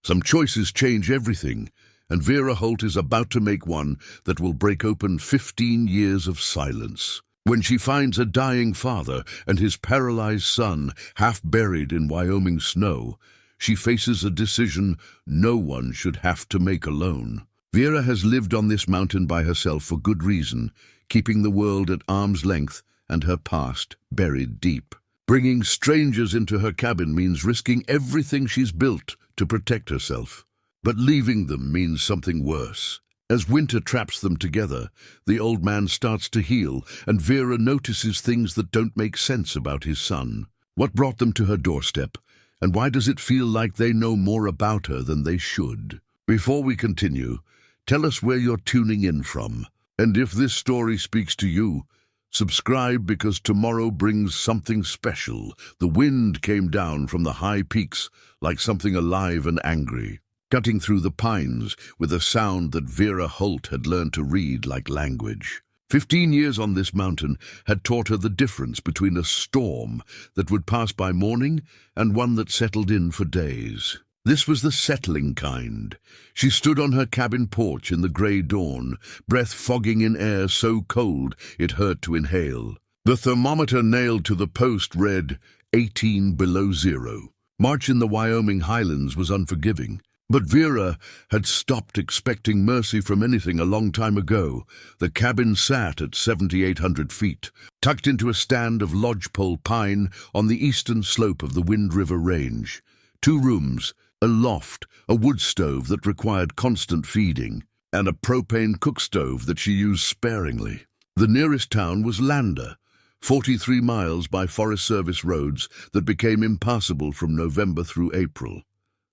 Some choices change everything, and Vera Holt is about to make one that will break open 15 years of silence. When she finds a dying father and his paralyzed son half buried in Wyoming snow, she faces a decision no one should have to make alone. Vera has lived on this mountain by herself for good reason, keeping the world at arm's length and her past buried deep. Bringing strangers into her cabin means risking everything she's built to protect herself. But leaving them means something worse. As winter traps them together, the old man starts to heal, and Vera notices things that don't make sense about his son. What brought them to her doorstep, and why does it feel like they know more about her than they should? Before we continue, tell us where you're tuning in from. And if this story speaks to you, subscribe, because tomorrow brings something special. The wind came down from the high peaks like something alive and angry, cutting through the pines with a sound that Vera Holt had learned to read like language. 15 years on this mountain had taught her the difference between a storm that would pass by morning and one that settled in for days. This was the settling kind. She stood on her cabin porch in the grey dawn, breath fogging in air so cold it hurt to inhale. The thermometer nailed to the post read 18 below zero. March in the Wyoming highlands was unforgiving. But Vera had stopped expecting mercy from anything a long time ago. The cabin sat at 7,800 feet, tucked into a stand of lodgepole pine on the eastern slope of the Wind River Range. 2 rooms, a loft, a wood stove that required constant feeding, and a propane cook stove that she used sparingly. The nearest town was Lander, 43 miles by Forest Service roads that became impassable from November through April.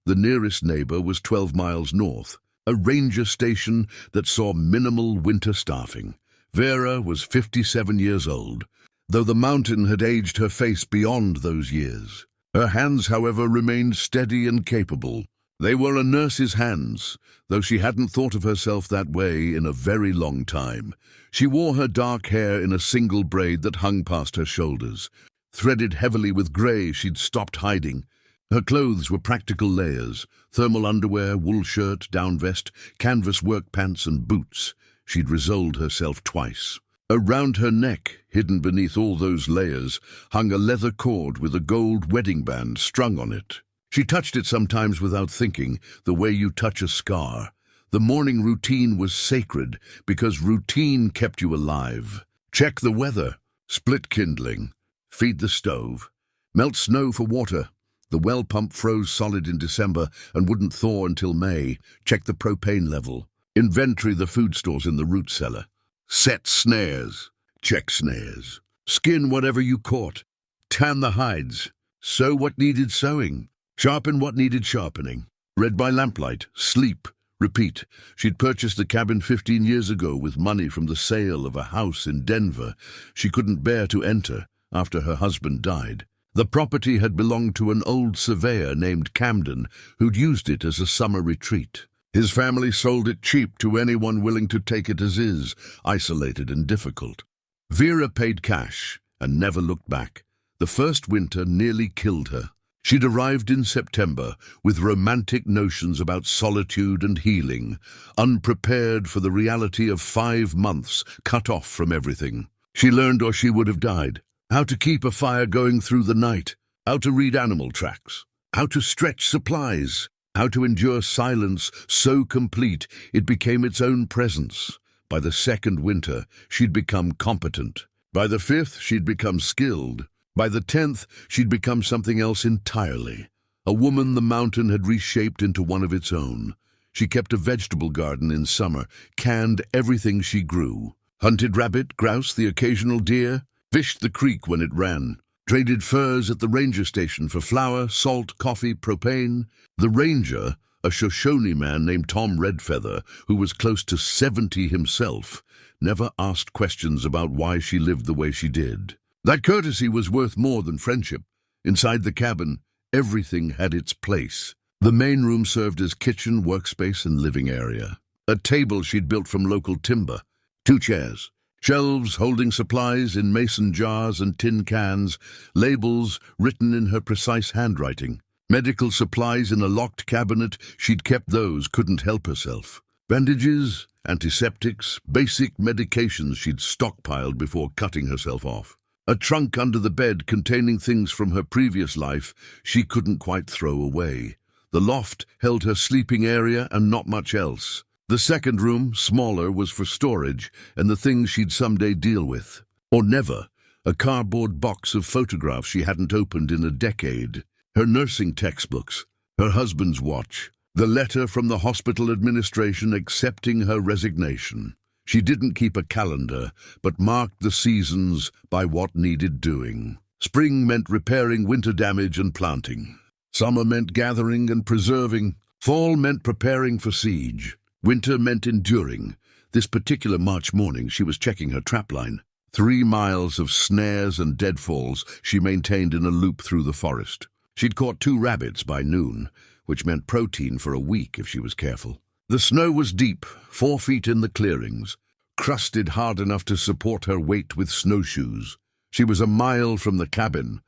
The nearest neighbor was 12 miles north, a ranger station that saw minimal winter staffing. Vera was 57 years old, though the mountain had aged her face beyond those years. Her hands, however, remained steady and capable. They were a nurse's hands, though she hadn't thought of herself that way in a very long time. She wore her dark hair in a single braid that hung past her shoulders, threaded heavily with gray she'd stopped hiding. Her clothes were practical layers: thermal underwear, wool shirt, down vest, canvas work pants, and boots. She'd resoled herself twice. Around her neck, hidden beneath all those layers, hung a leather cord with a gold wedding band strung on it. She touched it sometimes without thinking, the way you touch a scar. The morning routine was sacred because routine kept you alive. Check the weather, split kindling, feed the stove, melt snow for water. The well pump froze solid in December and wouldn't thaw until May. Check the propane level. Inventory the food stores in the root cellar. Set snares. Check snares. Skin whatever you caught. Tan the hides. Sew what needed sewing. Sharpen what needed sharpening. Read by lamplight. Sleep. Repeat. She'd purchased the cabin 15 years ago with money from the sale of a house in Denver she couldn't bear to enter after her husband died. The property had belonged to an old surveyor named Camden, who'd used it as a summer retreat. His family sold it cheap to anyone willing to take it as is, isolated and difficult. Vera paid cash and never looked back. The first winter nearly killed her. She'd arrived in September with romantic notions about solitude and healing, unprepared for the reality of 5 months cut off from everything. She learned, or she would have died, how to keep a fire going through the night, how to read animal tracks, how to stretch supplies, how to endure silence so complete it became its own presence. By the second winter, she'd become competent. By the 5th, she'd become skilled. By the 10th, she'd become something else entirely. A woman the mountain had reshaped into one of its own. She kept a vegetable garden in summer, canned everything she grew, hunted rabbit, grouse, the occasional deer, fished the creek when it ran, traded furs at the ranger station for flour, salt, coffee, propane. The ranger, a Shoshone man named Tom Redfeather, who was close to 70 himself, never asked questions about why she lived the way she did. That courtesy was worth more than friendship. Inside the cabin, everything had its place. The main room served as kitchen, workspace, and living area. A table she'd built from local timber, 2 chairs, shelves holding supplies in mason jars and tin cans, labels written in her precise handwriting. Medical supplies in a locked cabinet, she'd kept those, couldn't help herself. Bandages, antiseptics, basic medications she'd stockpiled before cutting herself off. A trunk under the bed containing things from her previous life she couldn't quite throw away. The loft held her sleeping area and not much else. The second room, smaller, was for storage and the things she'd someday deal with. Or never. A cardboard box of photographs she hadn't opened in a decade. Her nursing textbooks. Her husband's watch. The letter from the hospital administration accepting her resignation. She didn't keep a calendar, but marked the seasons by what needed doing. Spring meant repairing winter damage and planting. Summer meant gathering and preserving. Fall meant preparing for siege. Winter meant enduring. This particular March morning she was checking her trapline. 3 miles of snares and deadfalls she maintained in a loop through the forest. She'd caught 2 rabbits by noon, which meant protein for a week if she was careful. The snow was deep, 4 feet in the clearings, crusted hard enough to support her weight with snowshoes. She was a mile from the cabin,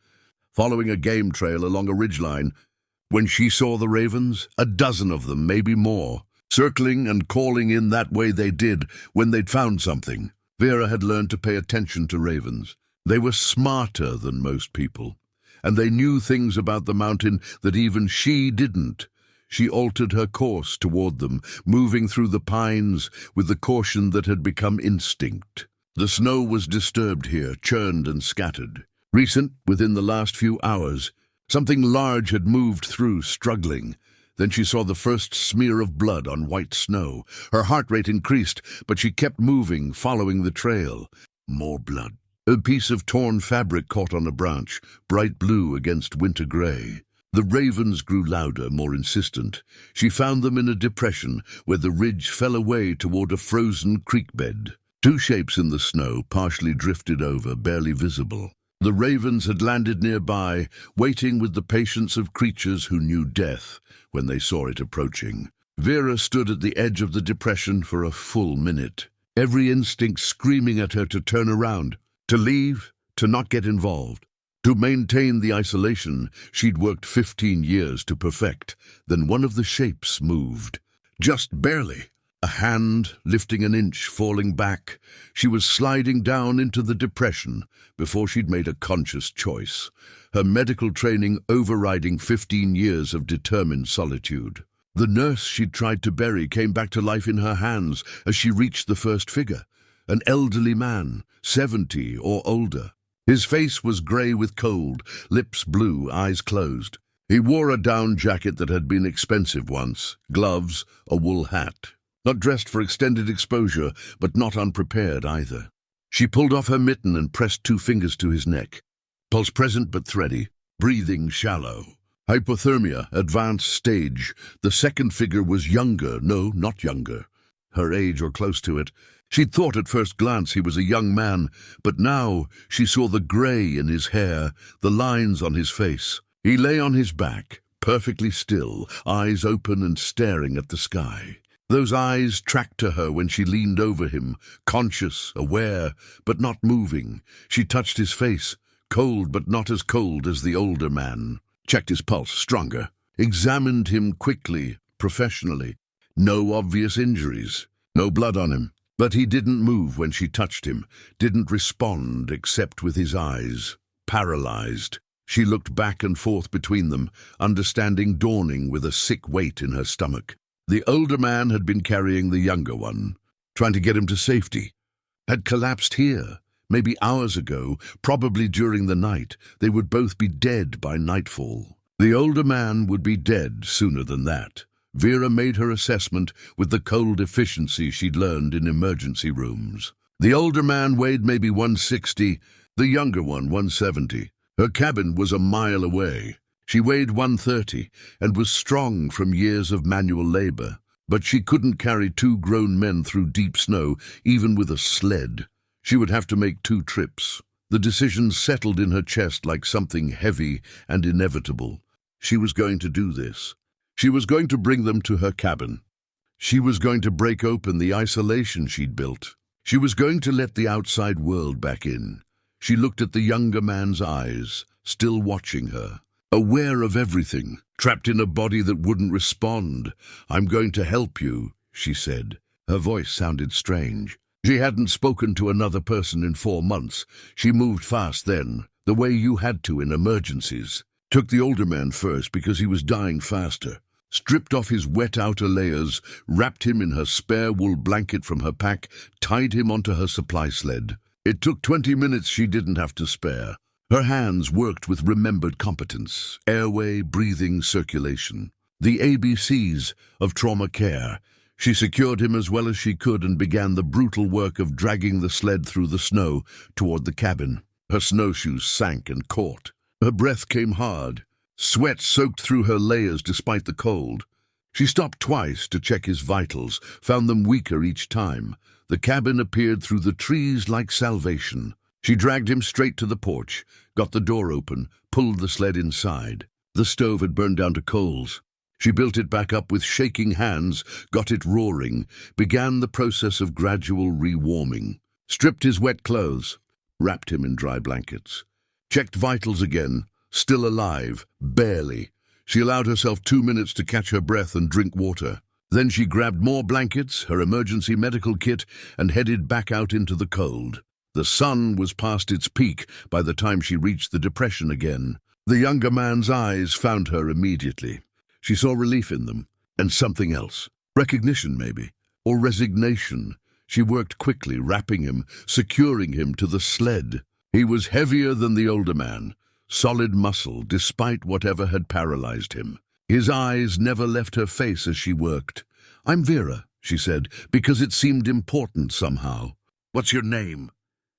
following a game trail along a ridgeline, when she saw the ravens, a dozen of them, maybe more, circling and calling in that way they did when they'd found something. Vera had learned to pay attention to ravens. They were smarter than most people, and they knew things about the mountain that even she didn't. She altered her course toward them, moving through the pines with the caution that had become instinct. The snow was disturbed here, churned and scattered. Recent, within the last few hours, something large had moved through, struggling. Then she saw the first smear of blood on white snow. Her heart rate increased, but she kept moving, following the trail. More blood. A piece of torn fabric caught on a branch, bright blue against winter gray. The ravens grew louder, more insistent. She found them in a depression where the ridge fell away toward a frozen creek bed. 2 shapes in the snow, partially drifted over, barely visible. The ravens had landed nearby, waiting with the patience of creatures who knew death when they saw it approaching. Vera stood at the edge of the depression for a full minute, every instinct screaming at her to turn around, to leave, to not get involved. To maintain the isolation she'd worked 15 years to perfect. Then one of the shapes moved. Just barely. A hand lifting an inch, falling back. She was sliding down into the depression before she'd made a conscious choice. Her medical training overriding 15 years of determined solitude. The nurse she'd tried to bury came back to life in her hands as she reached the first figure. An elderly man, 70 or older. His face was grey with cold, lips blue, eyes closed. He wore a down jacket that had been expensive once, gloves, a wool hat. Not dressed for extended exposure, but not unprepared either. She pulled off her mitten and pressed 2 fingers to his neck. Pulse present but thready, breathing shallow. Hypothermia, advanced stage. The second figure was younger, no, not younger. Her age or close to it. She'd thought at first glance he was a young man, but now she saw the grey in his hair, the lines on his face. He lay on his back, perfectly still, eyes open and staring at the sky. Those eyes tracked to her when she leaned over him, conscious, aware, but not moving. She touched his face, cold but not as cold as the older man. Checked his pulse, stronger. Examined him quickly, professionally. No obvious injuries, no blood on him. But he didn't move when she touched him, didn't respond except with his eyes. Paralyzed. She looked back and forth between them, understanding dawning with a sick weight in her stomach. The older man had been carrying the younger one, trying to get him to safety. Had collapsed here, maybe hours ago, probably during the night. They would both be dead by nightfall. The older man would be dead sooner than that. Vera made her assessment with the cold efficiency she'd learned in emergency rooms. The older man weighed maybe 160, the younger one 170. Her cabin was a mile away. She weighed 130 and was strong from years of manual labor, but she couldn't carry 2 grown men through deep snow, even with a sled. She would have to make 2 trips. The decision settled in her chest like something heavy and inevitable. She was going to do this. She was going to bring them to her cabin. She was going to break open the isolation she'd built. She was going to let the outside world back in. She looked at the younger man's eyes, still watching her, aware of everything, trapped in a body that wouldn't respond. "I'm going to help you," she said. Her voice sounded strange. She hadn't spoken to another person in 4 months. She moved fast then, the way you had to in emergencies. Took the older man first because he was dying faster. Stripped off his wet outer layers, wrapped him in her spare wool blanket from her pack, tied him onto her supply sled. It took 20 minutes she didn't have to spare. Her hands worked with remembered competence: airway, breathing, circulation. The ABCs of trauma care. She secured him as well as she could and began the brutal work of dragging the sled through the snow toward the cabin. Her snowshoes sank and caught. Her breath came hard. Sweat soaked through her layers despite the cold. She stopped twice to check his vitals, found them weaker each time. The cabin appeared through the trees like salvation. She dragged him straight to the porch, got the door open, pulled the sled inside. The stove had burned down to coals. She built it back up with shaking hands, got it roaring, began the process of gradual rewarming. Stripped his wet clothes, wrapped him in dry blankets. Checked vitals again, still alive, barely. She allowed herself 2 minutes to catch her breath and drink water. Then she grabbed more blankets, her emergency medical kit, and headed back out into the cold. The sun was past its peak by the time she reached the depression again. The younger man's eyes found her immediately. She saw relief in them, and something else. Recognition, maybe, or resignation. She worked quickly, wrapping him, securing him to the sled. He was heavier than the older man, solid muscle, despite whatever had paralyzed him. His eyes never left her face as she worked. "I'm Vera," she said, because it seemed important somehow. "What's your name?"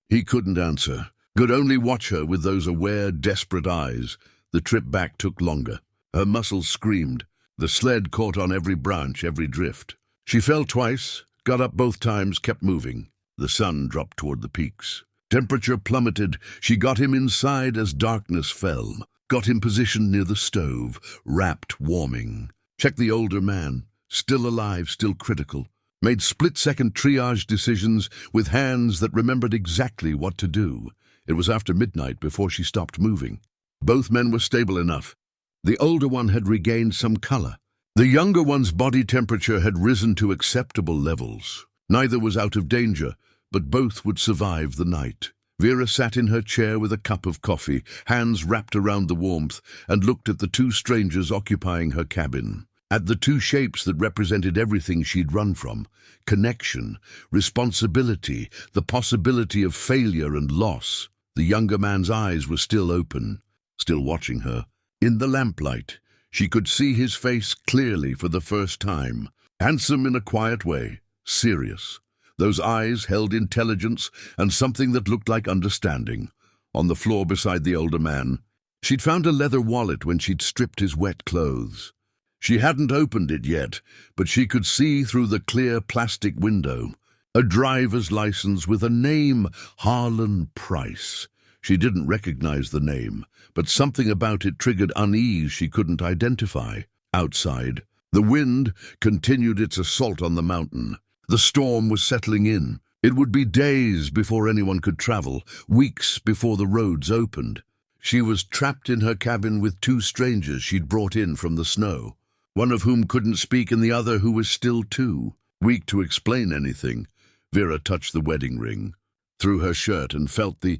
He couldn't answer, could only watch her with those aware, desperate eyes. The trip back took longer. Her muscles screamed. The sled caught on every branch, every drift. She fell twice, got up both times, kept moving. The sun dropped toward the peaks. Temperature plummeted. She got him inside as darkness fell. Got him positioned near the stove, wrapped, warming. Checked the older man, still alive, still critical. Made split-second triage decisions with hands that remembered exactly what to do. It was after midnight before she stopped moving. Both men were stable enough. The older one had regained some color. The younger one's body temperature had risen to acceptable levels. Neither was out of danger, but both would survive the night. Vera sat in her chair with a cup of coffee, hands wrapped around the warmth, and looked at the 2 strangers occupying her cabin. At the 2 shapes that represented everything she'd run from: connection, responsibility, the possibility of failure and loss. The younger man's eyes were still open, still watching her. In the lamplight, she could see his face clearly for the first time. Handsome in a quiet way, serious. Those eyes held intelligence and something that looked like understanding. On the floor beside the older man, she'd found a leather wallet when she'd stripped his wet clothes. She hadn't opened it yet, but she could see through the clear plastic window. A driver's license with a name, Harlan Price. She didn't recognize the name, but something about it triggered unease she couldn't identify. Outside, the wind continued its assault on the mountain. The storm was settling in. It would be days before anyone could travel, weeks before the roads opened. She was trapped in her cabin with 2 strangers she'd brought in from the snow, one of whom couldn't speak and the other who was still 2. Weak to explain anything, Vera touched the wedding ring through her shirt and felt the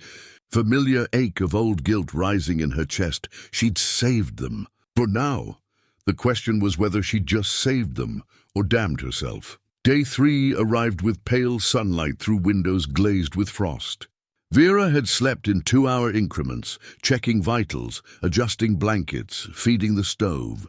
familiar ache of old guilt rising in her chest. She'd saved them. For now, the question was whether she'd just saved them or damned herself. Day 3 arrived with pale sunlight through windows glazed with frost. Vera had slept in 2-hour increments, checking vitals, adjusting blankets, feeding the stove.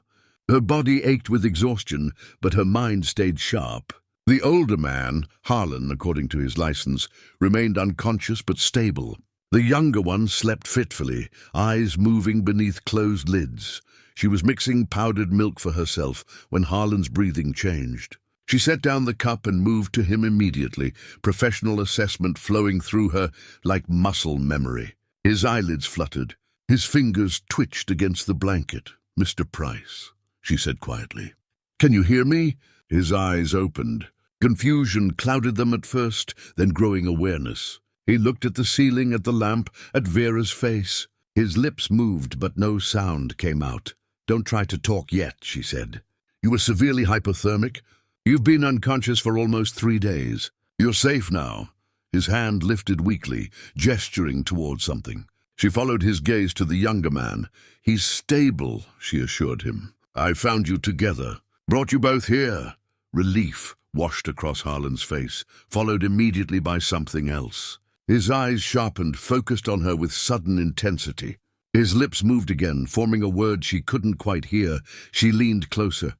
Her body ached with exhaustion, but her mind stayed sharp. The older man, Harlan, according to his license, remained unconscious but stable. The younger one slept fitfully, eyes moving beneath closed lids. She was mixing powdered milk for herself when Harlan's breathing changed. She set down the cup and moved to him immediately, professional assessment flowing through her like muscle memory. His eyelids fluttered. His fingers twitched against the blanket. "Mr. Price," she said quietly. "Can you hear me?" His eyes opened. Confusion clouded them at first, then growing awareness. He looked at the ceiling, at the lamp, at Vera's face. His lips moved, but no sound came out. Don't try to talk yet, she said. You were severely hypothermic. You've been unconscious for almost 3 days. You're safe now. His hand lifted weakly, gesturing toward something. She followed his gaze to the younger man. He's stable, she assured him. I found you together. Brought you both here. Relief washed across Harlan's face, followed immediately by something else. His eyes sharpened, focused on her with sudden intensity. His lips moved again, forming a word she couldn't quite hear. She leaned closer.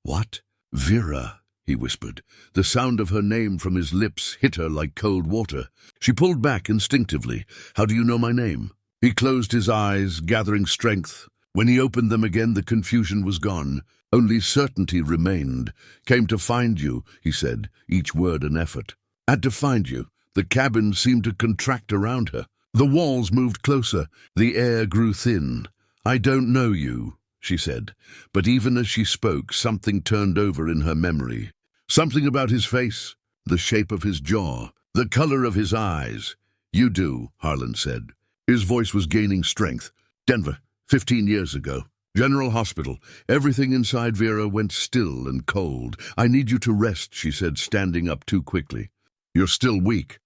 What? Vera, he whispered. The sound of her name from his lips hit her like cold water. She pulled back instinctively. How do you know my name? He closed his eyes, gathering strength. When he opened them again, the confusion was gone. Only certainty remained. Came to find you, he said, each word an effort. Had to find you. The cabin seemed to contract around her. The walls moved closer. The air grew thin. I don't know you, she said. But even as she spoke, something turned over in her memory. Something about his face, the shape of his jaw, the color of his eyes. You do, Harlan said. His voice was gaining strength. Denver, 15 years ago. General Hospital. Everything inside Vera went still and cold. I need you to rest, she said, standing up too quickly. You're still weak.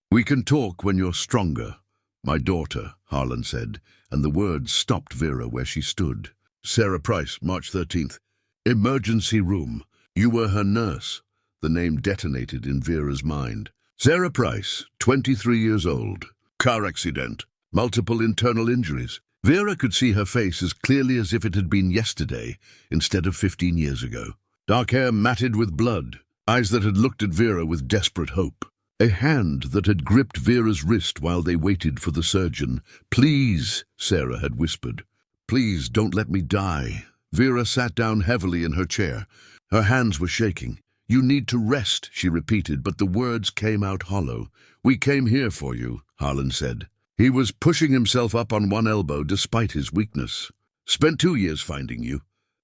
We can talk when you're stronger. My daughter, Harlan said, and the words stopped Vera where she stood. Sarah Price, March 13th. Emergency room. You were her nurse. The name detonated in Vera's mind. Sarah Price, 23 years old. Car accident. Multiple internal injuries. Vera could see her face as clearly as if it had been yesterday, instead of 15 years ago. Dark hair matted with blood, eyes that had looked at Vera with desperate hope. A hand that had gripped Vera's wrist while they waited for the surgeon. Please, Sarah had whispered. Please don't let me die. Vera sat down heavily in her chair. Her hands were shaking. You need to rest, she repeated, but the words came out hollow. We came here for you, Harlan said. He was pushing himself up on one elbow despite his weakness. Spent 2 years finding you.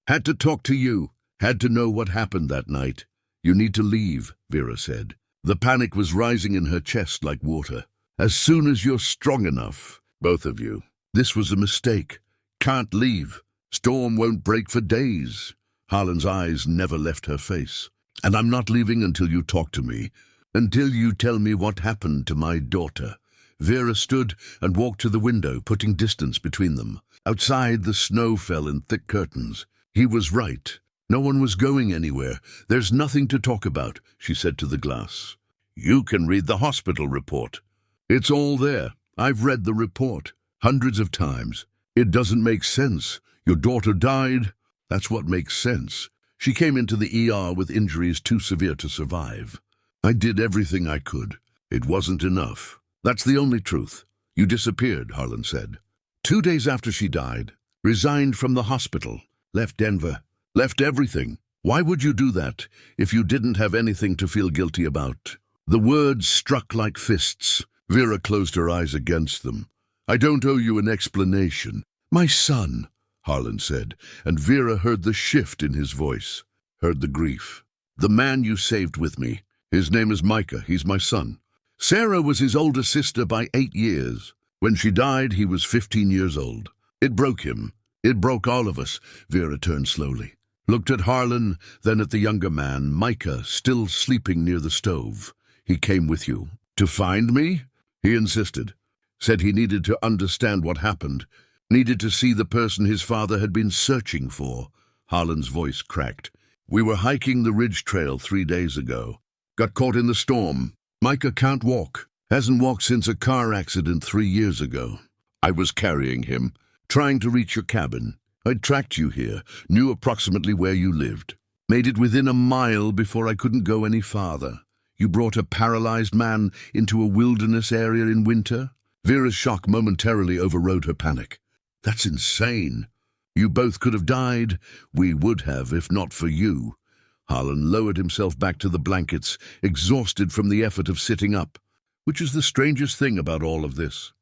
Had to talk to you. Had to know what happened that night. You need to leave, Vera said. The panic was rising in her chest like water. As soon as you're strong enough, both of you. This was a mistake. Can't leave. Storm won't break for days. Harlan's eyes never left her face. And I'm not leaving until you talk to me. Until you tell me what happened to my daughter. Vera stood and walked to the window, putting distance between them. Outside, the snow fell in thick curtains. He was right. No one was going anywhere. There's nothing to talk about, she said to the glass. You can read the hospital report. It's all there. I've read the report hundreds of times. It doesn't make sense. Your daughter died. That's what makes sense. She came into the ER with injuries too severe to survive. I did everything I could. It wasn't enough. That's the only truth. You disappeared, Harlan said. 2 days after she died, resigned from the hospital, left Denver, left everything. Why would you do that if you didn't have anything to feel guilty about? The words struck like fists. Vera closed her eyes against them. I don't owe you an explanation. My son, Harlan said, and Vera heard the shift in his voice, heard the grief. The man you saved with me. His name is Micah. He's my son. Sarah was his older sister by 8 years. When she died, he was 15 years old. It broke him. It broke all of us. Vera turned slowly, looked at Harlan, then at the younger man, Micah, still sleeping near the stove. He came with you. To find me? He insisted. Said he needed to understand what happened. Needed to see the person his father had been searching for. Harlan's voice cracked. We were hiking the ridge trail 3 days ago. Got caught in the storm. Micah can't walk. Hasn't walked since a car accident 3 years ago. I was carrying him, trying to reach your cabin. I'd tracked you here, knew approximately where you lived. Made it within a mile before I couldn't go any farther. You brought a paralyzed man into a wilderness area in winter? Vera's shock momentarily overrode her panic. That's insane. You both could have died. We would have, if not for you. Harlan lowered himself back to the blankets, exhausted from the effort of sitting up, which is the strangest thing about all of this.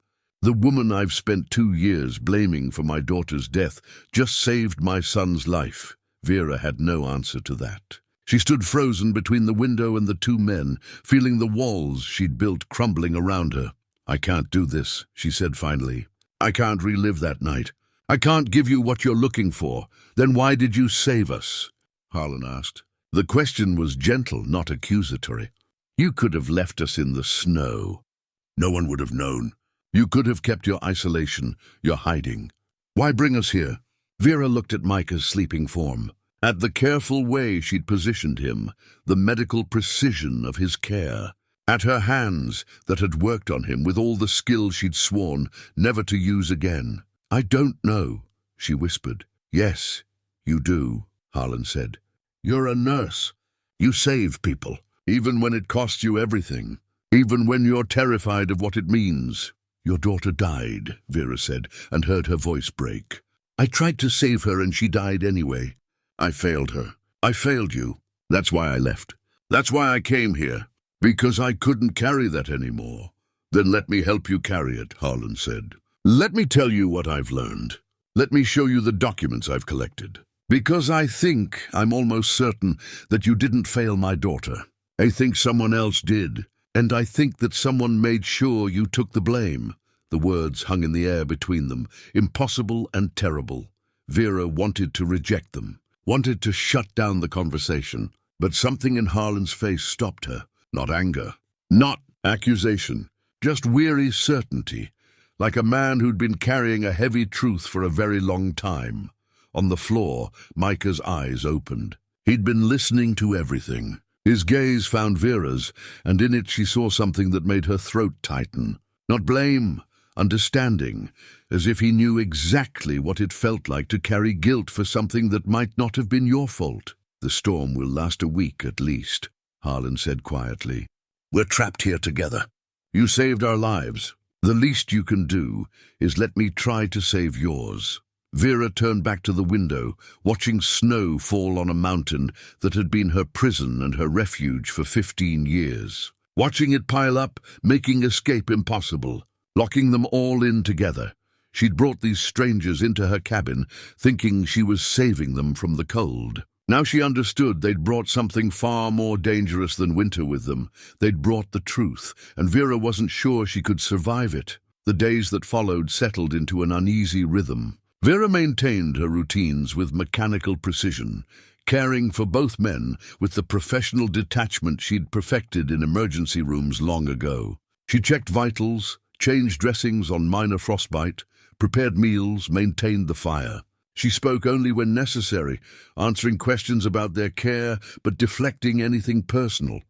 The woman I've spent 2 years blaming for my daughter's death just saved my son's life. Vera had no answer to that. She stood frozen between the window and the 2 men, feeling the walls she'd built crumbling around her. I can't do this, she said finally. I can't relive that night. I can't give you what you're looking for. Then why did you save us? Harlan asked. The question was gentle, not accusatory. You could have left us in the snow. No one would have known. You could have kept your isolation, your hiding. Why bring us here? Vera looked at Micah's sleeping form, at the careful way she'd positioned him, the medical precision of his care, at her hands that had worked on him with all the skill she'd sworn never to use again. I don't know, she whispered. Yes, you do, Harlan said. You're a nurse. You save people, even when it costs you everything, even when you're terrified of what it means. Your daughter died, Vera said, and heard her voice break. I tried to save her and she died anyway. I failed her. I failed you. That's why I left. That's why I came here. Because I couldn't carry that anymore. Then let me help you carry it, Harlan said. Let me tell you what I've learned. Let me show you the documents I've collected. Because I'm almost certain that you didn't fail my daughter. I think someone else did. And I think that someone made sure you took the blame. The words hung in the air between them, impossible and terrible. Vera wanted to reject them, wanted to shut down the conversation, but something in Harlan's face stopped her. Not anger, not accusation, just weary certainty, like a man who'd been carrying a heavy truth for a very long time. On the floor, Micah's eyes opened. He'd been listening to everything. His gaze found Vera's, and in it she saw something that made her throat tighten. Not blame, understanding, as if he knew exactly what it felt like to carry guilt for something that might not have been your fault. The storm will last a week at least, Harlan said quietly. We're trapped here together. You saved our lives. The least you can do is let me try to save yours. Vera turned back to the window, watching snow fall on a mountain that had been her prison and her refuge for 15 years. Watching it pile up, making escape impossible, locking them all in together. She'd brought these strangers into her cabin, thinking she was saving them from the cold. Now she understood they'd brought something far more dangerous than winter with them. They'd brought the truth, and Vera wasn't sure she could survive it. The days that followed settled into an uneasy rhythm. Vera maintained her routines with mechanical precision, caring for both men with the professional detachment she'd perfected in emergency rooms long ago. She checked vitals, changed dressings on minor frostbite, prepared meals, maintained the fire. She spoke only when necessary, answering questions about their care but deflecting anything personal.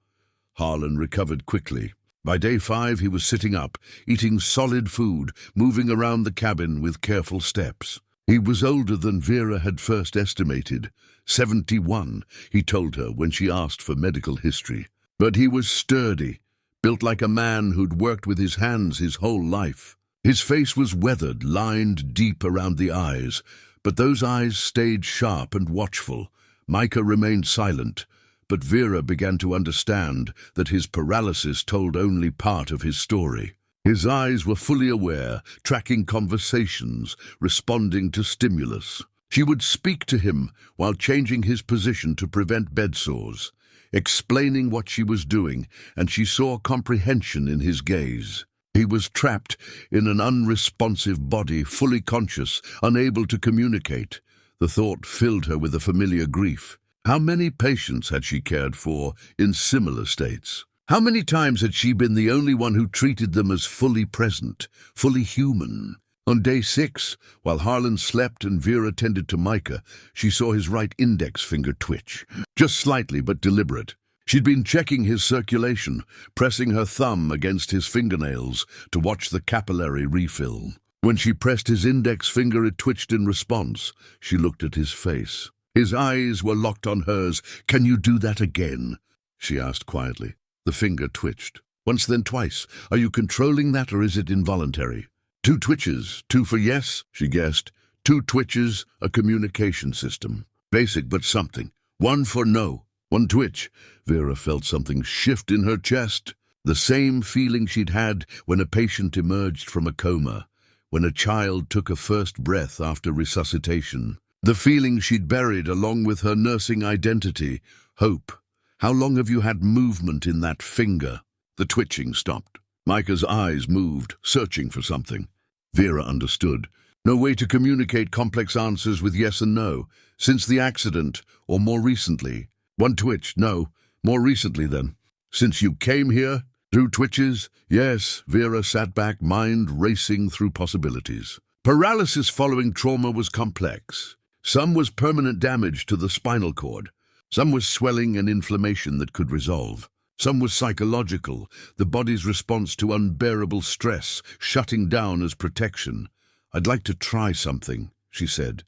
Harlan recovered quickly. By day 5, he was sitting up, eating solid food, moving around the cabin with careful steps. He was older than Vera had first estimated. 71, he told her when she asked for medical history. But he was sturdy, built like a man who'd worked with his hands his whole life. His face was weathered, lined deep around the eyes, but those eyes stayed sharp and watchful. Micah remained silent, but Vera began to understand that his paralysis told only part of his story. His eyes were fully aware, tracking conversations, responding to stimulus. She would speak to him while changing his position to prevent bed sores, explaining what she was doing, and she saw comprehension in his gaze. He was trapped in an unresponsive body, fully conscious, unable to communicate. The thought filled her with a familiar grief. How many patients had she cared for in similar states? How many times had she been the only one who treated them as fully present, fully human? On day 6, while Harlan slept and Vera tended to Micah, she saw his right index finger twitch, just slightly but deliberate. She'd been checking his circulation, pressing her thumb against his fingernails to watch the capillary refill. When she pressed his index finger, it twitched in response. She looked at his face. His eyes were locked on hers. "Can you do that again?" she asked quietly. The finger twitched. Once, then twice. "Are you controlling that, or is it involuntary?" 2 twitches, 2 for yes, she guessed. 2 twitches, a communication system. Basic, but something. 1 for no. 1 twitch. Vera felt something shift in her chest. The same feeling she'd had when a patient emerged from a coma, when a child took a first breath after resuscitation. The feeling she'd buried along with her nursing identity, hope. "How long have you had movement in that finger?" The twitching stopped. Micah's eyes moved, searching for something. Vera understood. No way to communicate complex answers with yes and no. Since the accident, or more recently? One twitch, no. More recently then. Since you came here? Through twitches? Yes, Vera sat back, mind racing through possibilities. Paralysis following trauma was complex. Some was permanent damage to the spinal cord. Some was swelling and inflammation that could resolve. Some was psychological, the body's response to unbearable stress, shutting down as protection. I'd like to try something, she said,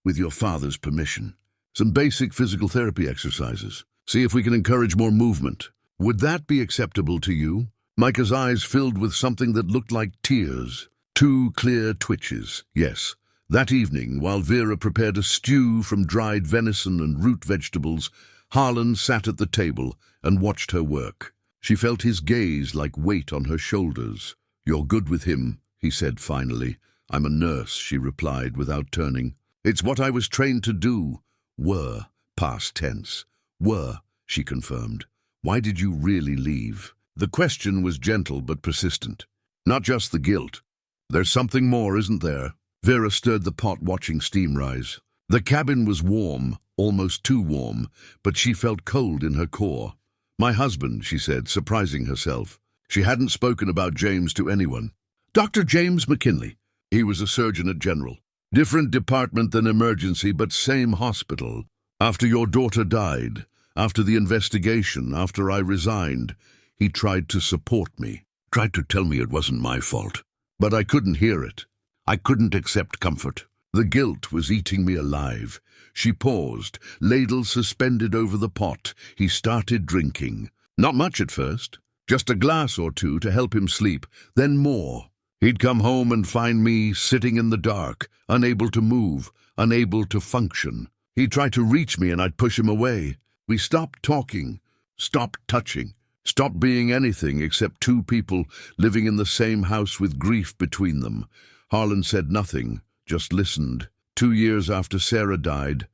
with your father's permission. Some basic physical therapy exercises. See if we can encourage more movement. Would that be acceptable to you? Micah's eyes filled with something that looked like tears. 2 clear twitches, yes. That evening, while Vera prepared a stew from dried venison and root vegetables, Harlan sat at the table and watched her work. She felt his gaze like weight on her shoulders. You're good with him, he said finally. I'm a nurse, she replied without turning. It's what I was trained to do. Were, past tense. Were, she confirmed. Why did you really leave? The question was gentle but persistent. Not just the guilt. There's something more, isn't there? Vera stirred the pot, watching steam rise. The cabin was warm, almost too warm, but she felt cold in her core. My husband, she said, surprising herself. She hadn't spoken about James to anyone. Dr. James McKinley. He was a surgeon at General. Different department than emergency, but same hospital. After your daughter died, after the investigation, after I resigned, he tried to support me, tried to tell me it wasn't my fault. But I couldn't hear it. I couldn't accept comfort. The guilt was eating me alive. She paused, ladle suspended over the pot. He started drinking. Not much at first, just a glass or two to help him sleep, then more. He'd come home and find me sitting in the dark, unable to move, unable to function. He'd try to reach me and I'd push him away. We stopped talking, stopped touching, stopped being anything except 2 people living in the same house with grief between them. Harlan said nothing, just listened. 2 years after Sarah died,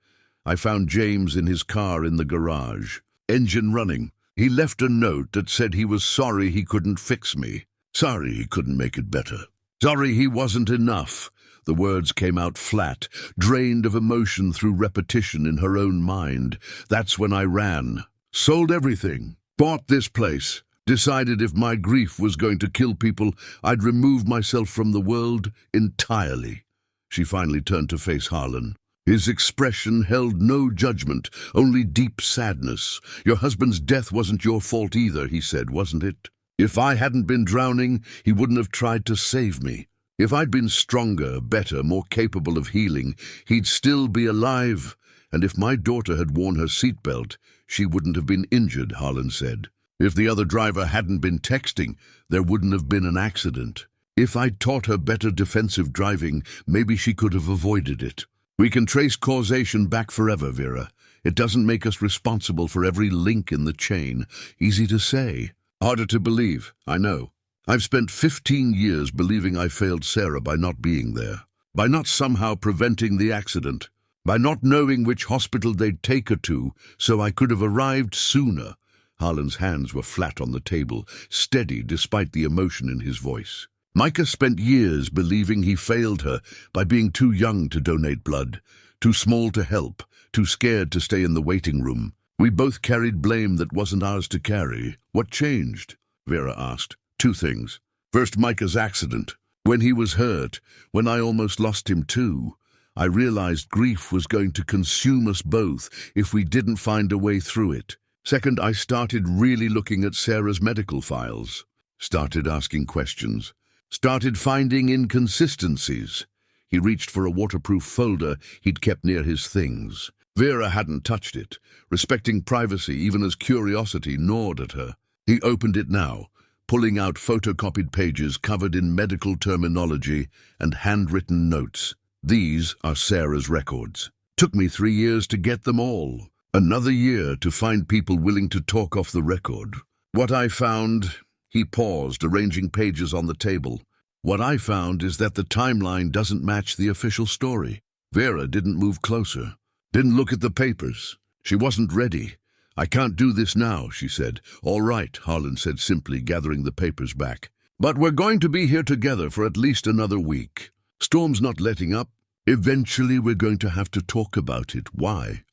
I found James in his car in the garage, engine running. He left a note that said he was sorry he couldn't fix me. Sorry he couldn't make it better. Sorry he wasn't enough. The words came out flat, drained of emotion through repetition in her own mind. That's when I ran. Sold everything. Bought this place. Decided if my grief was going to kill people, I'd remove myself from the world entirely. She finally turned to face Harlan. His expression held no judgment, only deep sadness. Your husband's death wasn't your fault either, he said, wasn't it? If I hadn't been drowning, he wouldn't have tried to save me. If I'd been stronger, better, more capable of healing, he'd still be alive. And if my daughter had worn her seatbelt, she wouldn't have been injured, Harlan said. If the other driver hadn't been texting, there wouldn't have been an accident. If I'd taught her better defensive driving, maybe she could have avoided it. We can trace causation back forever, Vera. It doesn't make us responsible for every link in the chain. Easy to say. Harder to believe, I know. I've spent 15 years believing I failed Sarah by not being there, by not somehow preventing the accident, by not knowing which hospital they'd take her to so I could have arrived sooner. Harlan's hands were flat on the table, steady despite the emotion in his voice. Micah spent years believing he failed her by being too young to donate blood, too small to help, too scared to stay in the waiting room. We both carried blame that wasn't ours to carry. What changed? Vera asked. 2 things. First, Micah's accident. When he was hurt, when I almost lost him too, I realized grief was going to consume us both if we didn't find a way through it. Second, I started really looking at Sarah's medical files. Started asking questions. Started finding inconsistencies. He reached for a waterproof folder he'd kept near his things. Vera hadn't touched it, respecting privacy even as curiosity gnawed at her. He opened it now, pulling out photocopied pages covered in medical terminology and handwritten notes. These are Sarah's records. Took me 3 years to get them all. Another year to find people willing to talk off the record. What I found... He paused, arranging pages on the table. What I found is that the timeline doesn't match the official story. Vera didn't move closer. Didn't look at the papers. She wasn't ready. I can't do this now, she said. All right, Harlan said simply, gathering the papers back. But we're going to be here together for at least another week. Storm's not letting up. Eventually we're going to have to talk about it. Why?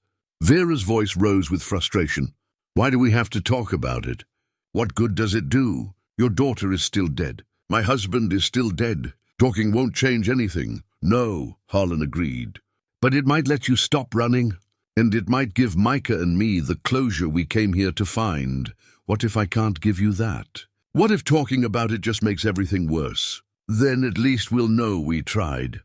Vera's voice rose with frustration. Why do we have to talk about it? What good does it do? Your daughter is still dead. My husband is still dead. Talking won't change anything. No, Harlan agreed. But it might let you stop running, and it might give Micah and me the closure we came here to find. What if I can't give you that? What if talking about it just makes everything worse? Then at least we'll know we tried.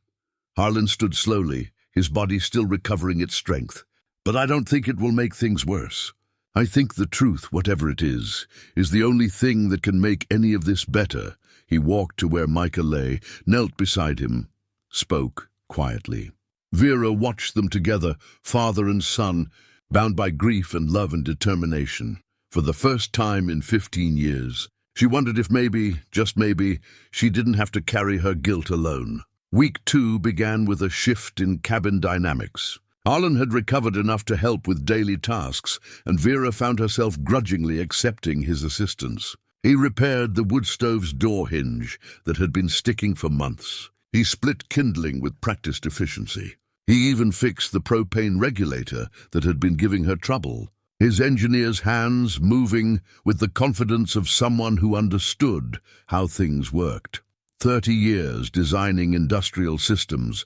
Harlan stood slowly, his body still recovering its strength. But I don't think it will make things worse. I think the truth, whatever it is the only thing that can make any of this better. He walked to where Micah lay, knelt beside him, spoke quietly. Vera watched them together, father and son, bound by grief and love and determination. For the first time in 15 years, she wondered if maybe, just maybe, she didn't have to carry her guilt alone. Week 2 began with a shift in cabin dynamics. Harlan had recovered enough to help with daily tasks, and Vera found herself grudgingly accepting his assistance. He repaired the wood stove's door hinge that had been sticking for months. He split kindling with practiced efficiency. He even fixed the propane regulator that had been giving her trouble. His engineer's hands moving with the confidence of someone who understood how things worked. 30 years designing industrial systems,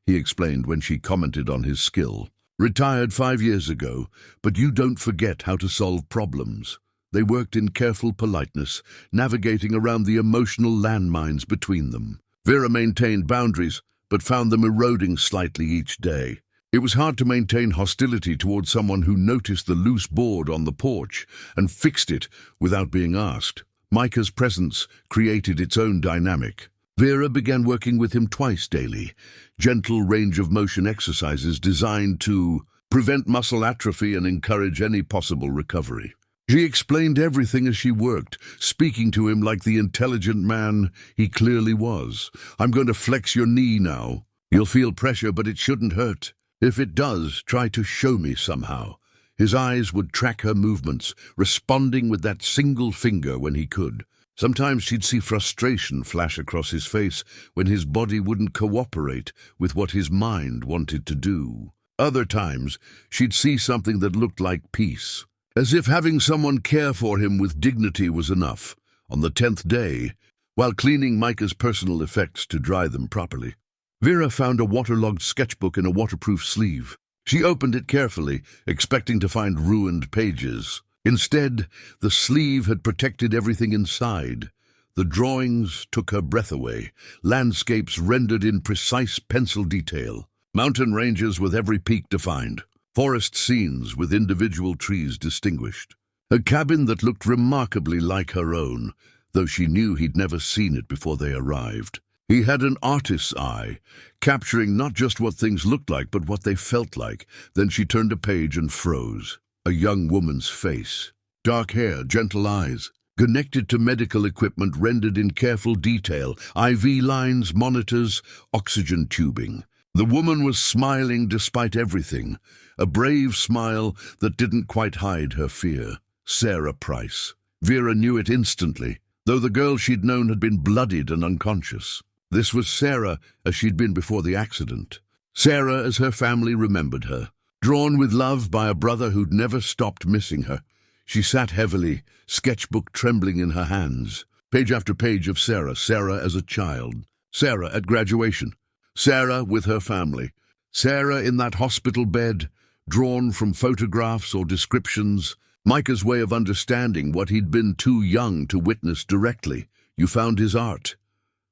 he explained when she commented on his skill. Retired 5 years ago, but you don't forget how to solve problems. They worked in careful politeness, navigating around the emotional landmines between them. Vera maintained boundaries, but found them eroding slightly each day. It was hard to maintain hostility towards someone who noticed the loose board on the porch and fixed it without being asked. Micah's presence created its own dynamic. Vera began working with him twice daily, gentle range-of-motion exercises designed to prevent muscle atrophy and encourage any possible recovery. She explained everything as she worked, speaking to him like the intelligent man he clearly was. I'm going to flex your knee now. You'll feel pressure, but it shouldn't hurt. If it does, try to show me somehow. His eyes would track her movements, responding with that single finger when he could. Sometimes she'd see frustration flash across his face when his body wouldn't cooperate with what his mind wanted to do. Other times, she'd see something that looked like peace, as if having someone care for him with dignity was enough. On the 10th day, while cleaning Micah's personal effects to dry them properly, Vera found a waterlogged sketchbook in a waterproof sleeve. She opened it carefully, expecting to find ruined pages. Instead, the sleeve had protected everything inside. The drawings took her breath away, landscapes rendered in precise pencil detail, mountain ranges with every peak defined, forest scenes with individual trees distinguished. A cabin that looked remarkably like her own, though she knew he'd never seen it before they arrived. He had an artist's eye, capturing not just what things looked like, but what they felt like. Then she turned a page and froze. A young woman's face. Dark hair, gentle eyes, connected to medical equipment rendered in careful detail, IV lines, monitors, oxygen tubing. The woman was smiling despite everything, a brave smile that didn't quite hide her fear. Sarah Price. Vera knew it instantly, though the girl she'd known had been bloodied and unconscious. This was Sarah as she'd been before the accident. Sarah as her family remembered her. Drawn with love by a brother who'd never stopped missing her, she sat heavily, sketchbook trembling in her hands. Page after page of Sarah, Sarah as a child, Sarah at graduation, Sarah with her family, Sarah in that hospital bed, drawn from photographs or descriptions. Micah's way of understanding what he'd been too young to witness directly. You found his art.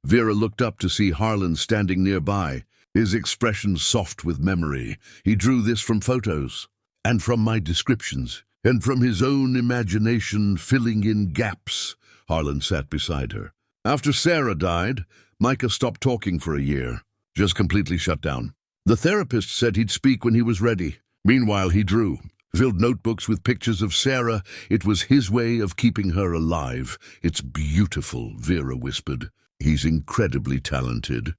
Vera looked up to see Harlan standing nearby, his expression soft with memory. He drew this from photos, and from my descriptions, and from his own imagination filling in gaps. Harlan sat beside her. After Sarah died, Micah stopped talking for a year, just completely shut down. The therapist said he'd speak when he was ready. Meanwhile, he drew, filled notebooks with pictures of Sarah. It was his way of keeping her alive. It's beautiful, Vera whispered. He's incredibly talented.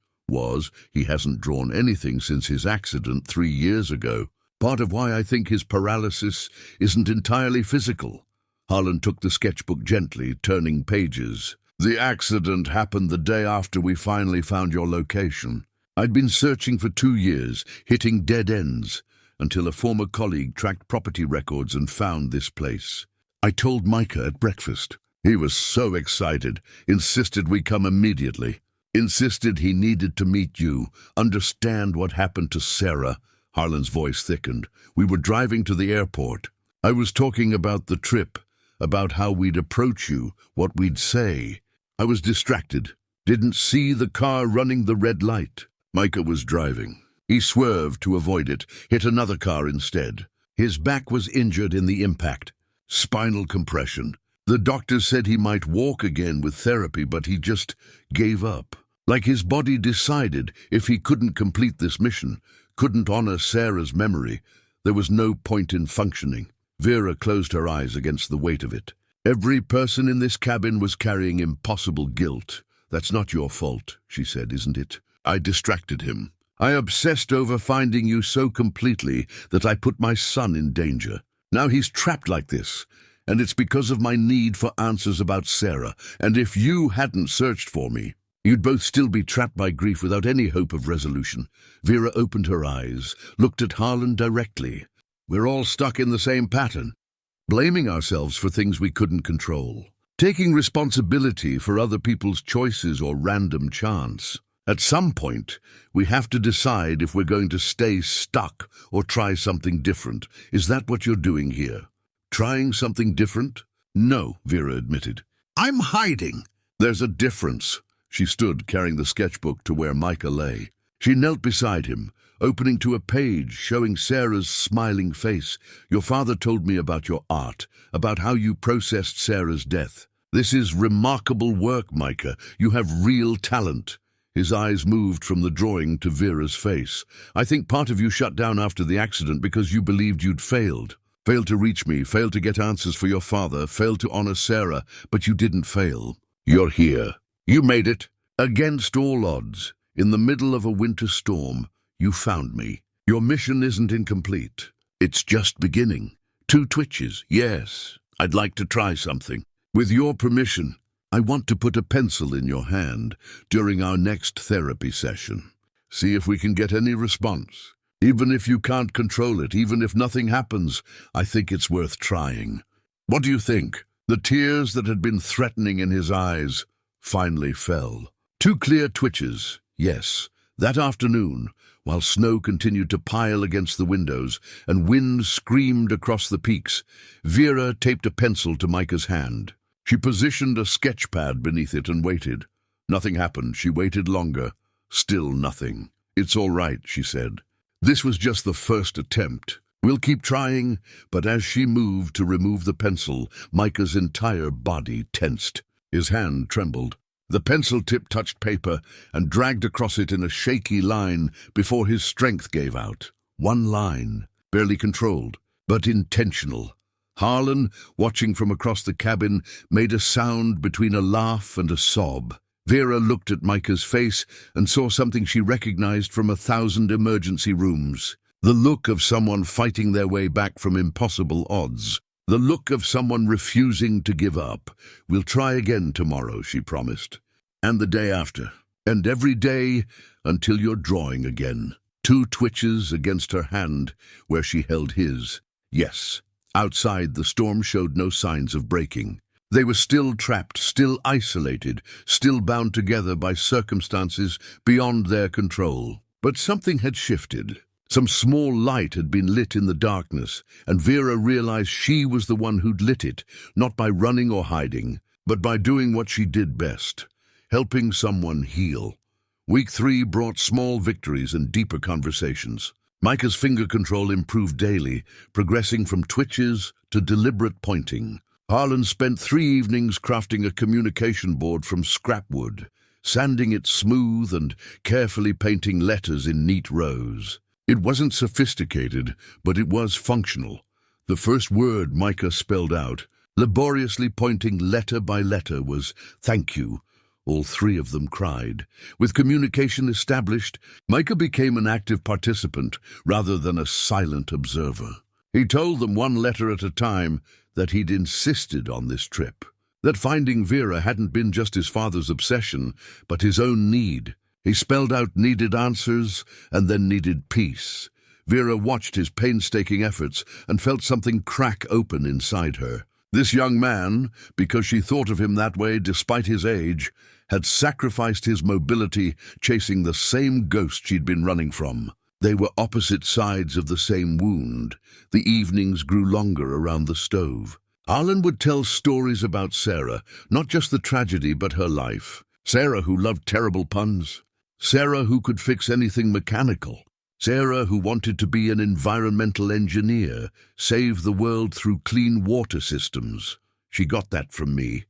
He hasn't drawn anything since his accident 3 years ago. Part of why I think his paralysis isn't entirely physical. Harlan took the sketchbook gently, turning pages. The accident happened the day after we finally found your location. I'd been searching for 2 years, hitting dead ends, until a former colleague tracked property records and found this place. I told Micah at breakfast. He was so excited, insisted we come immediately. Insisted he needed to meet you, understand what happened to Sarah. Harlan's voice thickened. We were driving to the airport. I was talking about the trip, about how we'd approach you, what we'd say. I was distracted, didn't see the car running the red light. Micah was driving. He swerved to avoid it, hit another car instead. His back was injured in the impact. Spinal compression. The doctor said he might walk again with therapy, but he just gave up. Like his body decided if he couldn't complete this mission, couldn't honor Sarah's memory, there was no point in functioning. Vera closed her eyes against the weight of it. Every person in this cabin was carrying impossible guilt. That's not your fault, she said, isn't it? I distracted him. I obsessed over finding you so completely that I put my son in danger. Now he's trapped like this, and it's because of my need for answers about Sarah. And if you hadn't searched for me, you'd both still be trapped by grief without any hope of resolution. Vera opened her eyes, looked at Harlan directly. We're all stuck in the same pattern, blaming ourselves for things we couldn't control, taking responsibility for other people's choices or random chance. At some point, we have to decide if we're going to stay stuck or try something different. Is that what you're doing here? Trying something different? No, Vera admitted. I'm hiding. There's a difference. She stood, carrying the sketchbook to where Micah lay. She knelt beside him, opening to a page showing Sarah's smiling face. Your father told me about your art, about how you processed Sarah's death. This is remarkable work, Micah. You have real talent. His eyes moved from the drawing to Vera's face. I think part of you shut down after the accident because you believed you'd failed. Failed to reach me, failed to get answers for your father, failed to honor Sarah, but you didn't fail. You're here. You made it. Against all odds, in the middle of a winter storm, you found me. Your mission isn't incomplete. It's just beginning. 2 twitches, yes. I'd like to try something. With your permission, I want to put a pencil in your hand during our next therapy session. See if we can get any response. Even if you can't control it, even if nothing happens, I think it's worth trying. What do you think? The tears that had been threatening in his eyes finally fell. 2 clear twitches, yes. That afternoon, while snow continued to pile against the windows and wind screamed across the peaks, Vera taped a pencil to Micah's hand. She positioned a sketch pad beneath it and waited. Nothing happened. She waited longer. Still nothing. It's all right, she said. This was just the first attempt. We'll keep trying. But as she moved to remove the pencil, Micah's entire body tensed. His hand trembled. The pencil tip touched paper and dragged across it in a shaky line before his strength gave out. One line, barely controlled, but intentional. Harlan, watching from across the cabin, made a sound between a laugh and a sob. Vera looked at Micah's face and saw something she recognized from 1,000 emergency rooms. The look of someone fighting their way back from impossible odds. The look of someone refusing to give up. We'll try again tomorrow, she promised. And the day after. And every day until you're drawing again. 2 twitches against her hand where she held his. Yes. Outside, the storm showed no signs of breaking. They were still trapped, still isolated, still bound together by circumstances beyond their control. But something had shifted. Some small light had been lit in the darkness, and Vera realized she was the one who'd lit it, not by running or hiding, but by doing what she did best, helping someone heal. Week 3 brought small victories and deeper conversations. Micah's finger control improved daily, progressing from twitches to deliberate pointing. Harlan spent 3 evenings crafting a communication board from scrap wood, sanding it smooth and carefully painting letters in neat rows. It wasn't sophisticated, but it was functional. The first word Micah spelled out, laboriously pointing letter by letter, was "thank you." All 3 of them cried. With communication established, Micah became an active participant rather than a silent observer. He told them 1 letter at a time that he'd insisted on this trip. that finding Vera hadn't been just his father's obsession, but his own need. He spelled out needed answers and then needed peace. Vera watched his painstaking efforts and felt something crack open inside her. This young man, because she thought of him that way despite his age, had sacrificed his mobility chasing the same ghost she'd been running from. They were opposite sides of the same wound. The evenings grew longer around the stove. Harlan would tell stories about Sarah, not just the tragedy but her life. Sarah who loved terrible puns. Sarah who could fix anything mechanical. Sarah who wanted to be an environmental engineer, save the world through clean water systems. She got that from me,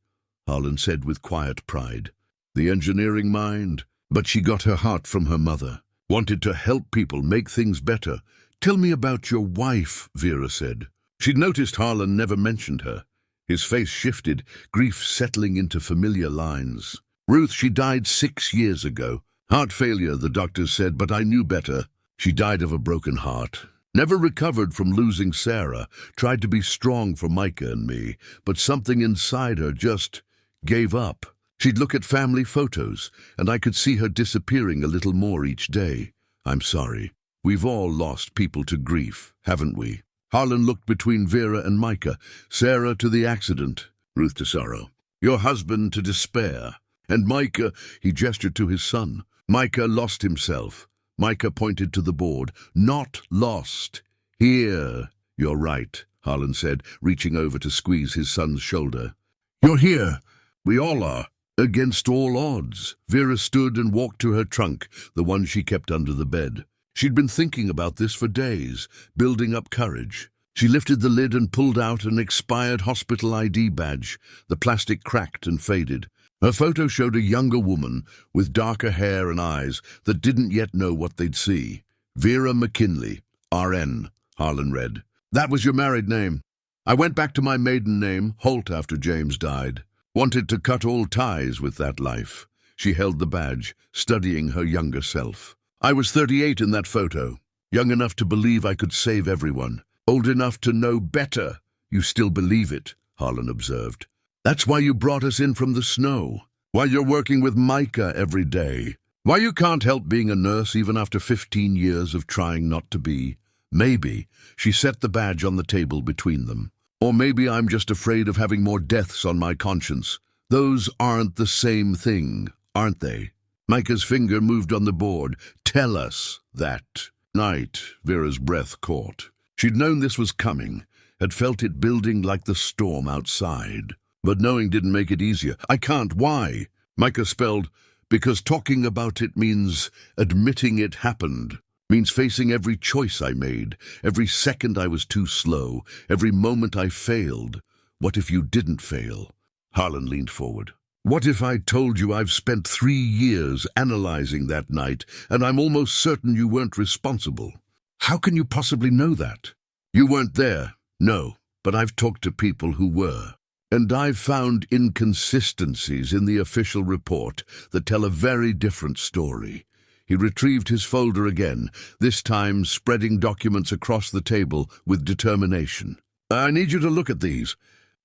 Harlan said with quiet pride. The engineering mind, but she got her heart from her mother. Wanted to help people make things better. Tell me about your wife, Vera said. She'd noticed Harlan never mentioned her. His face shifted, grief settling into familiar lines. Ruth, she died 6 years ago. Heart failure, the doctors said, but I knew better. She died of a broken heart. Never recovered from losing Sarah. Tried to be strong for Micah and me, but something inside her just gave up. She'd look at family photos, and I could see her disappearing a little more each day. I'm sorry. We've all lost people to grief, haven't we? Harlan looked between Vera and Micah. Sarah to the accident, Ruth to sorrow. Your husband to despair. And Micah, he gestured to his son. Micah lost himself. Micah pointed to the board. Not lost. Here. You're right, Harlan said, reaching over to squeeze his son's shoulder. You're here. We all are. Against all odds, Vera stood and walked to her trunk, the one she kept under the bed. She'd been thinking about this for days, building up courage. She lifted the lid and pulled out an expired hospital ID badge. The plastic cracked and faded. Her photo showed a younger woman with darker hair and eyes that didn't yet know what they'd see. Vera McKinley, RN, Harlan read. That was your married name. I went back to my maiden name, Holt, after James died. Wanted to cut all ties with that life. She held the badge, studying her younger self. I was 38 in that photo, young enough to believe I could save everyone, old enough to know better. You still believe it, Harlan observed. That's why you brought us in from the snow, why you're working with Micah every day, why you can't help being a nurse even after 15 years of trying not to be. Maybe, she set the badge on the table between them. Or maybe I'm just afraid of having more deaths on my conscience. Those aren't the same thing, aren't they? Micah's finger moved on the board. Tell us that. Night, Vera's breath caught. She'd known this was coming, had felt it building like the storm outside. But knowing didn't make it easier. I can't. Why? Micah spelled, because talking about it means admitting it happened. Means facing every choice I made, every second I was too slow, every moment I failed. What if you didn't fail? Harlan leaned forward. What if I told you I've spent 3 years analyzing that night, and I'm almost certain you weren't responsible? How can you possibly know that? You weren't there, no, but I've talked to people who were. And I've found inconsistencies in the official report that tell a very different story. He retrieved his folder again, this time spreading documents across the table with determination. I need you to look at these.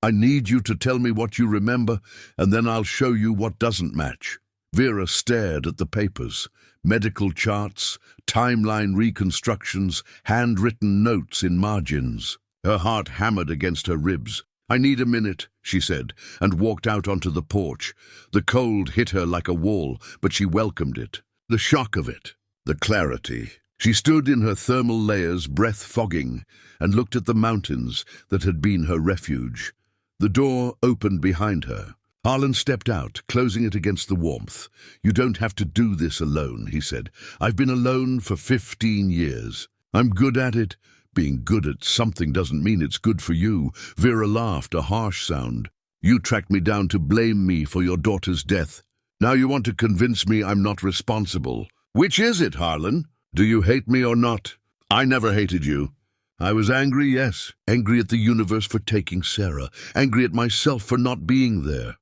I need you to tell me what you remember, and then I'll show you what doesn't match. Vera stared at the papers. Medical charts, timeline reconstructions, handwritten notes in margins. Her heart hammered against her ribs. I need a minute, she said, and walked out onto the porch. The cold hit her like a wall, but she welcomed it. The shock of it, the clarity. She stood in her thermal layers, breath fogging, and looked at the mountains that had been her refuge. The door opened behind her. Harlan stepped out, closing it against the warmth. You don't have to do this alone, he said. I've been alone for 15 years. I'm good at it. Being good at something doesn't mean it's good for you. Vera laughed, a harsh sound. You tracked me down to blame me for your daughter's death. Now you want to convince me I'm not responsible. Which is it, Harlan? Do you hate me or not? I never hated you. I was angry, yes. Angry at the universe for taking Sarah. Angry at myself for not being there.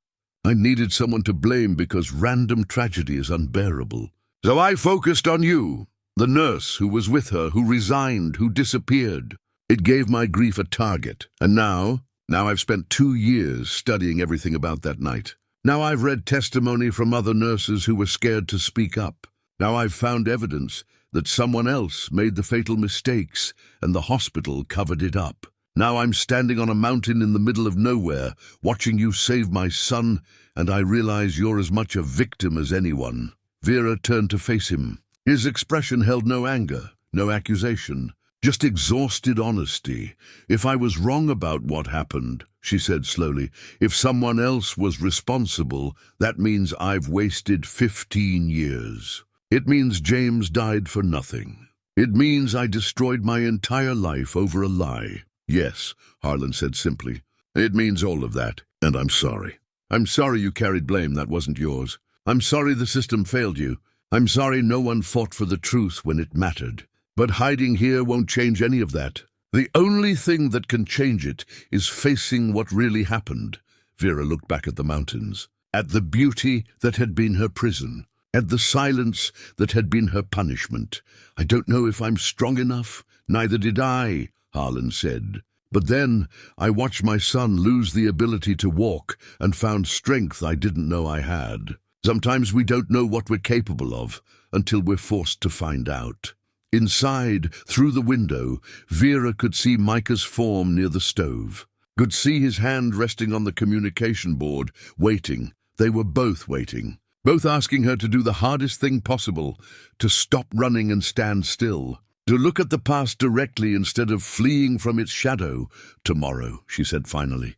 I needed someone to blame because random tragedy is unbearable. So I focused on you, the nurse who was with her, who resigned, who disappeared. It gave my grief a target. And now, Now I've spent 2 years studying everything about that night. Now I've read testimony from other nurses who were scared to speak up. Now I've found evidence that someone else made the fatal mistakes and the hospital covered it up. Now I'm standing on a mountain in the middle of nowhere, watching you save my son, and I realize you're as much a victim as anyone." Vera turned to face him. His expression held no anger, no accusation, just exhausted honesty. "If I was wrong about what happened," she said slowly, "if someone else was responsible, that means I've wasted 15 years. It means James died for nothing. It means I destroyed my entire life over a lie." "Yes," Harlan said simply. "It means all of that, and I'm sorry. I'm sorry you carried blame that wasn't yours. I'm sorry the system failed you. I'm sorry no one fought for the truth when it mattered. But hiding here won't change any of that. The only thing that can change it is facing what really happened." Vera looked back at the mountains, at the beauty that had been her prison, at the silence that had been her punishment. "I don't know if I'm strong enough." "Neither did I," Harlan said. "But then I watched my son lose the ability to walk and found strength I didn't know I had. Sometimes we don't know what we're capable of until we're forced to find out." Inside, through the window, Vera could see Micah's form near the stove, could see his hand resting on the communication board, waiting. They were both waiting, both asking her to do the hardest thing possible, to stop running and stand still, to look at the past directly instead of fleeing from its shadow. "Tomorrow," she said finally.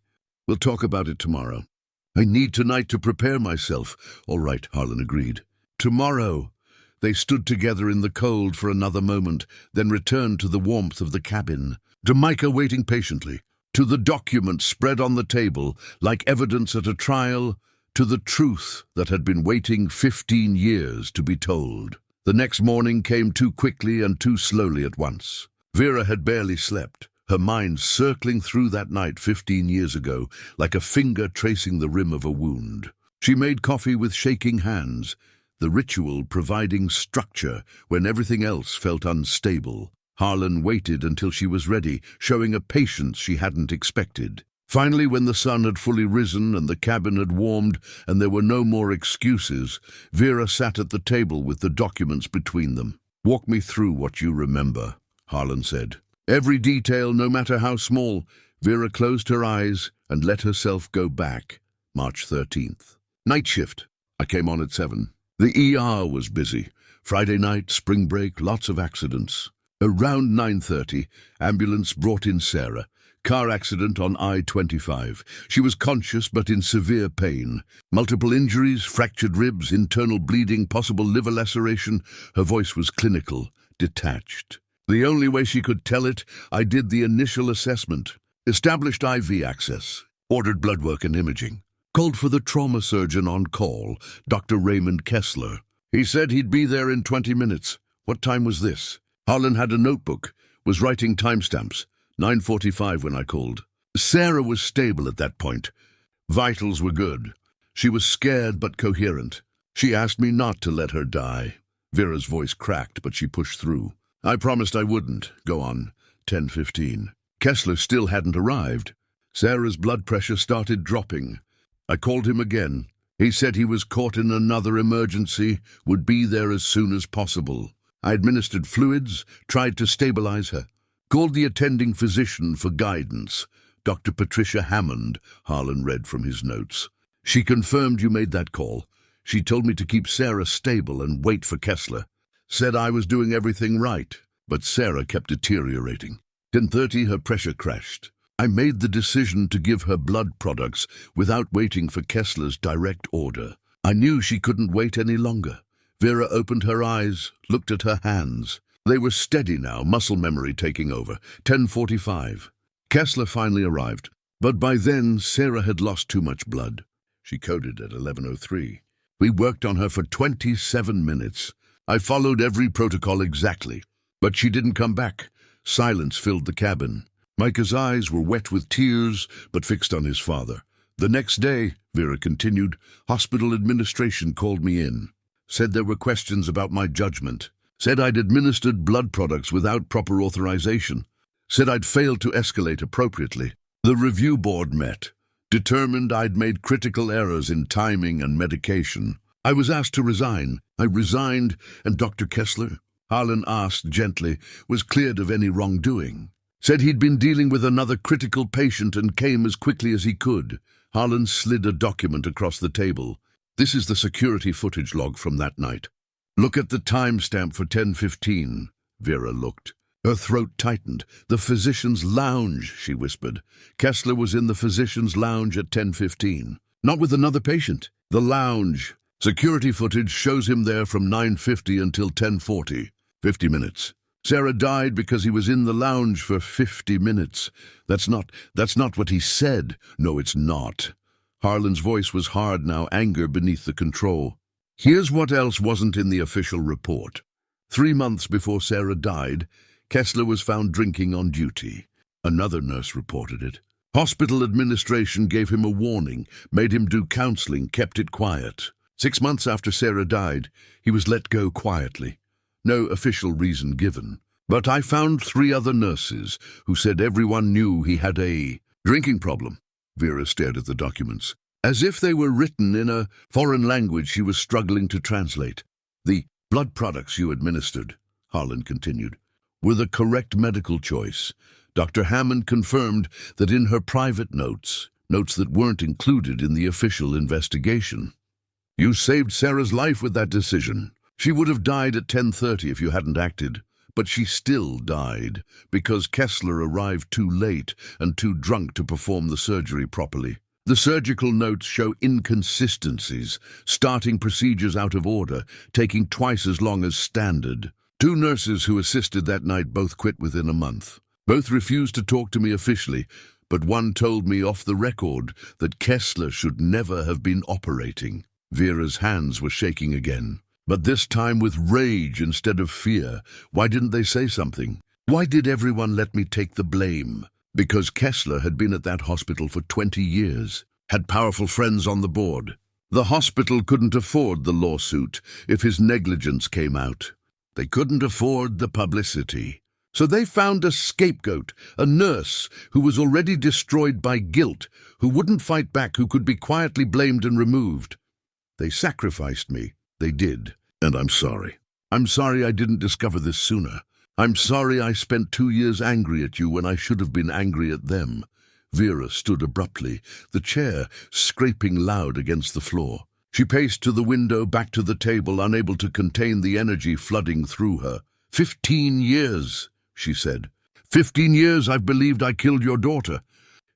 "We'll talk about it tomorrow. I need tonight to prepare myself." "All right," Harlan agreed. "Tomorrow." They stood together in the cold for another moment, then returned to the warmth of the cabin, to Micah waiting patiently, to the documents spread on the table like evidence at a trial, to the truth that had been waiting 15 years to be told. The next morning came too quickly and too slowly at once. Vera had barely slept, her mind circling through that night 15 years ago, like a finger tracing the rim of a wound. She made coffee with shaking hands, the ritual providing structure when everything else felt unstable. Harlan waited until she was ready, showing a patience she hadn't expected. Finally, when the sun had fully risen and the cabin had warmed and there were no more excuses, Vera sat at the table with the documents between them. "Walk me through what you remember," Harlan said. "Every detail, no matter how small." Vera closed her eyes and let herself go back. March 13th. Night shift. I came on at 7. The ER was busy. Friday night, spring break, lots of accidents. Around 9:30, ambulance brought in Sarah. Car accident on I-25. She was conscious but in severe pain. Multiple injuries, fractured ribs, internal bleeding, possible liver laceration. Her voice was clinical, detached. The only way she could tell it, I did the initial assessment. Established IV access. Ordered blood work and imaging. Called for the trauma surgeon on call, Dr. Raymond Kessler. He said he'd be there in 20 minutes. What time was this? Harlan had a notebook, was writing timestamps. 9:45 when I called. Sarah was stable at that point. Vitals were good. She was scared but coherent. She asked me not to let her die. Vera's voice cracked, but she pushed through. I promised I wouldn't. Go on. 10:15. Kessler still hadn't arrived. Sarah's blood pressure started dropping. I called him again. He said he was caught in another emergency, would be there as soon as possible. I administered fluids, tried to stabilize her. Called the attending physician for guidance. Dr. Patricia Hammond, Harlan read from his notes. She confirmed you made that call. She told me to keep Sarah stable and wait for Kessler. Said I was doing everything right, but Sarah kept deteriorating. 10:30, her pressure crashed. I made the decision to give her blood products without waiting for Kessler's direct order. I knew she couldn't wait any longer. Vera opened her eyes, looked at her hands. They were steady now, muscle memory taking over. 10:45. Kessler finally arrived, but by then Sarah had lost too much blood. She coded at 11:03. We worked on her for 27 minutes. I followed every protocol exactly, but she didn't come back. Silence filled the cabin. Micah's eyes were wet with tears, but fixed on his father. The next day, Vera continued, hospital administration called me in. Said there were questions about my judgment. Said I'd administered blood products without proper authorization. Said I'd failed to escalate appropriately. The review board met, determined I'd made critical errors in timing and medication. I was asked to resign. I resigned, and Dr. Kessler, Harlan asked gently, was cleared of any wrongdoing. Said he'd been dealing with another critical patient and came as quickly as he could. Harlan slid a document across the table. This is the security footage log from that night. Look at the timestamp for 10:15. Vera looked. Her throat tightened. The physician's lounge, she whispered. Kessler was in the physician's lounge at 10:15. Not with another patient. The lounge. Security footage shows him there from 9:50 until 10:40. 50 minutes. Sarah died because he was in the lounge for 50 minutes. That's not what he said. No, it's not. Harlan's voice was hard now, anger beneath the control. Here's what else wasn't in the official report. 3 months before Sarah died, Kessler was found drinking on duty. Another nurse reported it. Hospital administration gave him a warning, made him do counseling, kept it quiet. 6 months after Sarah died, he was let go quietly. No official reason given. But I found 3 other nurses who said everyone knew he had a drinking problem. Vera stared at the documents, as if they were written in a foreign language she was struggling to translate. The blood products you administered, Harlan continued, were the correct medical choice. Dr. Hammond confirmed that in her private notes that weren't included in the official investigation. You saved Sarah's life with that decision. She would have died at 10:30 if you hadn't acted, but she still died because Kessler arrived too late and too drunk to perform the surgery properly. The surgical notes show inconsistencies, starting procedures out of order, taking twice as long as standard. 2 nurses who assisted that night both quit within a month. Both refused to talk to me officially, but one told me off the record that Kessler should never have been operating. Vera's hands were shaking again, but this time with rage instead of fear. Why didn't they say something? Why did everyone let me take the blame? Because Kessler had been at that hospital for 20 years, had powerful friends on the board. The hospital couldn't afford the lawsuit if his negligence came out. They couldn't afford the publicity. So they found a scapegoat, a nurse who was already destroyed by guilt, who wouldn't fight back, who could be quietly blamed and removed. They sacrificed me. They did. And I'm sorry. I'm sorry I didn't discover this sooner. I'm sorry I spent 2 years angry at you when I should have been angry at them. Vera stood abruptly, the chair scraping loud against the floor. She paced to the window, back to the table, unable to contain the energy flooding through her. 15 years, she said. 15 years I've believed I killed your daughter.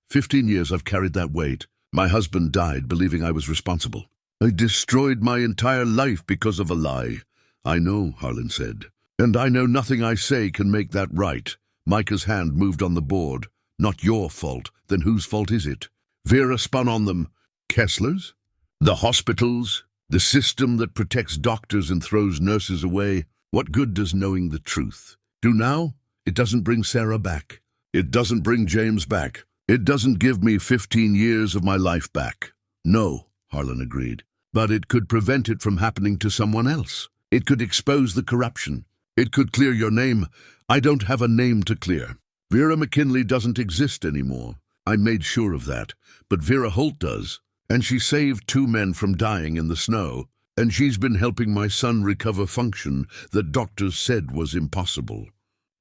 15 years I've carried that weight. My husband died believing I was responsible. I destroyed my entire life because of a lie. I know, Harlan said. And I know nothing I say can make that right. Micah's hand moved on the board. Not your fault. Then whose fault is it? Vera spun on them. Kessler's? The hospitals? The system that protects doctors and throws nurses away? What good does knowing the truth do now? It doesn't bring Sarah back. It doesn't bring James back. It doesn't give me 15 years of my life back. No, Harlan agreed. But it could prevent it from happening to someone else. It could expose the corruption. It could clear your name. I don't have a name to clear. Vera McKinley doesn't exist anymore. I made sure of that. But Vera Holt does. And she saved 2 men from dying in the snow. And she's been helping my son recover function that doctors said was impossible.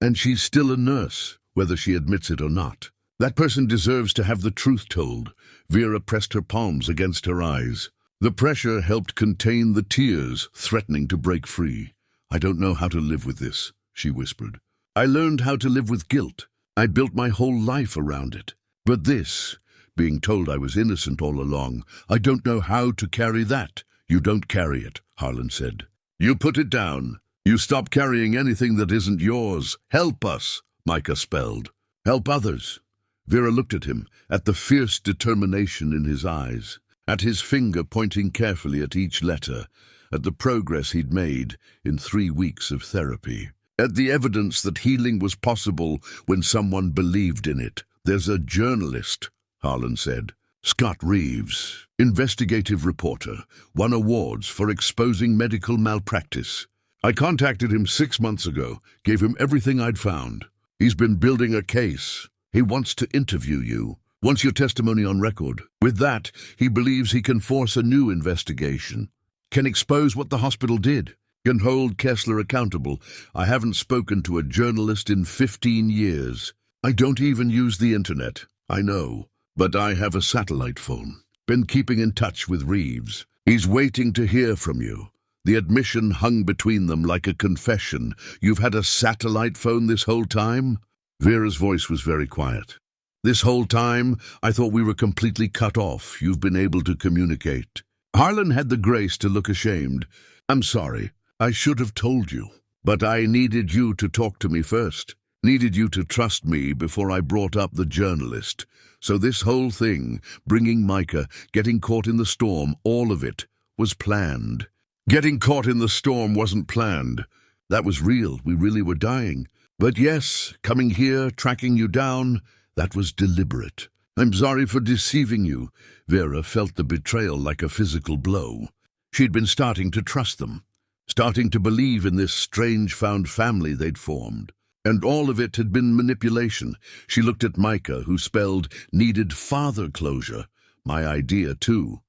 And she's still a nurse, whether she admits it or not. That person deserves to have the truth told. Vera pressed her palms against her eyes. The pressure helped contain the tears threatening to break free. I don't know how to live with this, she whispered. I learned how to live with guilt. I built my whole life around it. But this, being told I was innocent all along, I don't know how to carry that. You don't carry it, Harlan said. You put it down. You stop carrying anything that isn't yours. Help us, Micah spelled. Help others. Vera looked at him, at the fierce determination in his eyes, at his finger pointing carefully at each letter, at the progress he'd made in 3 weeks of therapy, at the evidence that healing was possible when someone believed in it. There's a journalist, Harlan said. Scott Reeves, investigative reporter, won awards for exposing medical malpractice. I contacted him 6 months ago, gave him everything I'd found. He's been building a case. He wants to interview you. Wants your testimony on record. With that, he believes he can force a new investigation. Can expose what the hospital did. Can hold Kessler accountable. I haven't spoken to a journalist in 15 years. I don't even use the internet. I know. But I have a satellite phone. Been keeping in touch with Reeves. He's waiting to hear from you. The admission hung between them like a confession. You've had a satellite phone this whole time? Vera's voice was very quiet. This whole time, I thought we were completely cut off. You've been able to communicate. Harlan had the grace to look ashamed. I'm sorry. I should have told you. But I needed you to talk to me first. Needed you to trust me before I brought up the journalist. So this whole thing, bringing Micah, getting caught in the storm, all of it, was planned. Getting caught in the storm wasn't planned. That was real. We really were dying. But yes, coming here, tracking you down, that was deliberate. I'm sorry for deceiving you. Vera felt the betrayal like a physical blow. She'd been starting to trust them, starting to believe in this strange found family they'd formed. And all of it had been manipulation. She looked at Micah, who spelled needed father closure. My idea, too.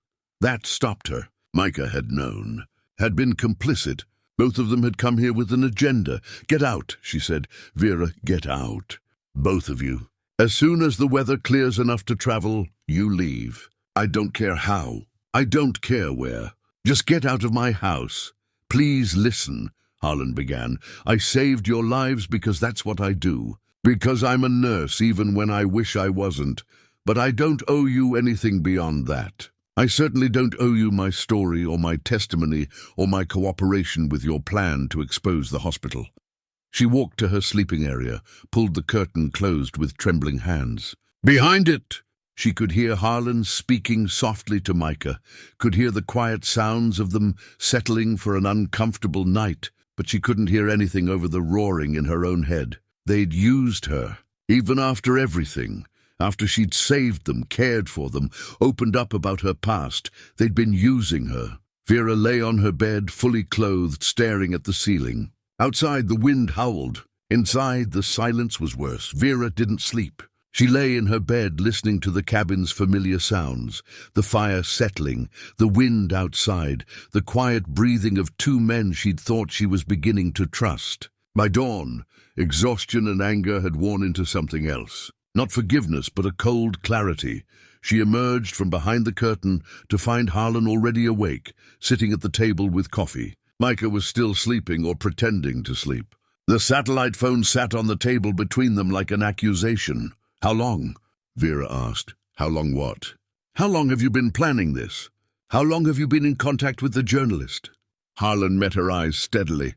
That stopped her. Micah had known, had been complicit. Both of them had come here with an agenda. Get out, she said. Vera, get out. Both of you. As soon as the weather clears enough to travel, you leave. I don't care how. I don't care where. Just get out of my house. Please listen, Harlan began. I saved your lives because that's what I do. Because I'm a nurse even when I wish I wasn't. But I don't owe you anything beyond that. I certainly don't owe you my story or my testimony or my cooperation with your plan to expose the hospital. She walked to her sleeping area, pulled the curtain closed with trembling hands. Behind it! She could hear Harlan speaking softly to Micah, could hear the quiet sounds of them settling for an uncomfortable night, but she couldn't hear anything over the roaring in her own head. They'd used her, even after everything. After she'd saved them, cared for them, opened up about her past, they'd been using her. Vera lay on her bed, fully clothed, staring at the ceiling. Outside, the wind howled. Inside, the silence was worse. Vera didn't sleep. She lay in her bed, listening to the cabin's familiar sounds, the fire settling, the wind outside, the quiet breathing of two men she'd thought she was beginning to trust. By dawn, exhaustion and anger had worn into something else. Not forgiveness, but a cold clarity. She emerged from behind the curtain to find Harlan already awake, sitting at the table with coffee. Micah was still sleeping or pretending to sleep. The satellite phone sat on the table between them like an accusation. How long? Vera asked. How long what? How long have you been planning this? How long have you been in contact with the journalist? Harlan met her eyes steadily.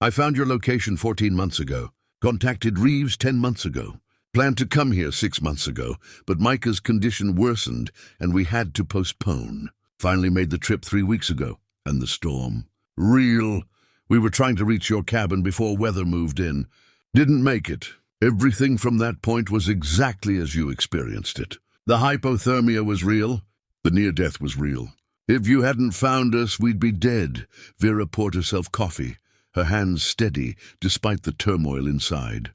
I found your location 14 months ago. Contacted Reeves 10 months ago. Planned to come here 6 months ago, but Micah's condition worsened and we had to postpone. Finally made the trip 3 weeks ago. And the storm. Real. We were trying to reach your cabin before weather moved in. Didn't make it. Everything from that point was exactly as you experienced it. The hypothermia was real. The near-death was real. If you hadn't found us, we'd be dead. Vera poured herself coffee, her hands steady despite the turmoil inside.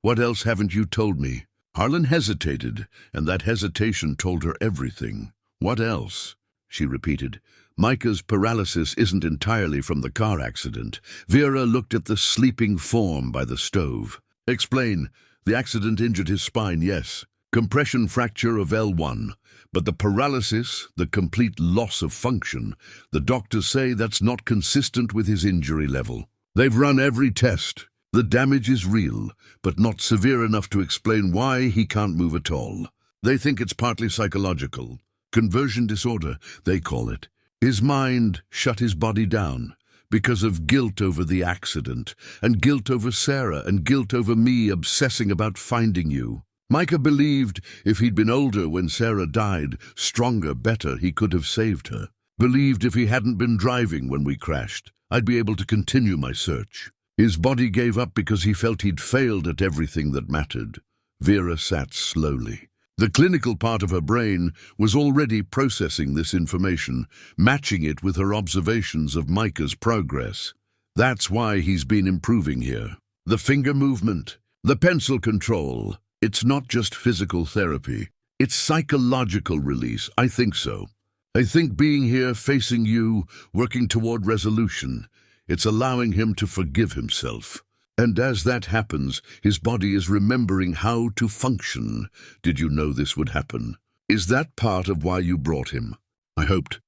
What else haven't you told me? Harlan hesitated, and that hesitation told her everything. What else? She repeated. Micah's paralysis isn't entirely from the car accident. Vera looked at the sleeping form by the stove. Explain. The accident injured his spine, yes. Compression fracture of L1. But the paralysis, the complete loss of function, the doctors say that's not consistent with his injury level. They've run every test. The damage is real, but not severe enough to explain why he can't move at all. They think it's partly psychological. Conversion disorder, they call it. His mind shut his body down because of guilt over the accident, and guilt over Sarah, and guilt over me obsessing about finding you. Micah believed if he'd been older when Sarah died, stronger, better, he could have saved her. Believed if he hadn't been driving when we crashed, I'd be able to continue my search. His body gave up because he felt he'd failed at everything that mattered. Vera sat slowly. The clinical part of her brain was already processing this information, matching it with her observations of Micah's progress. That's why he's been improving here. The finger movement, the pencil control. It's not just physical therapy. It's psychological release. I think so. I think being here, facing you, working toward resolution, it's allowing him to forgive himself. And as that happens, his body is remembering how to function. Did you know this would happen? Is that part of why you brought him? I hoped.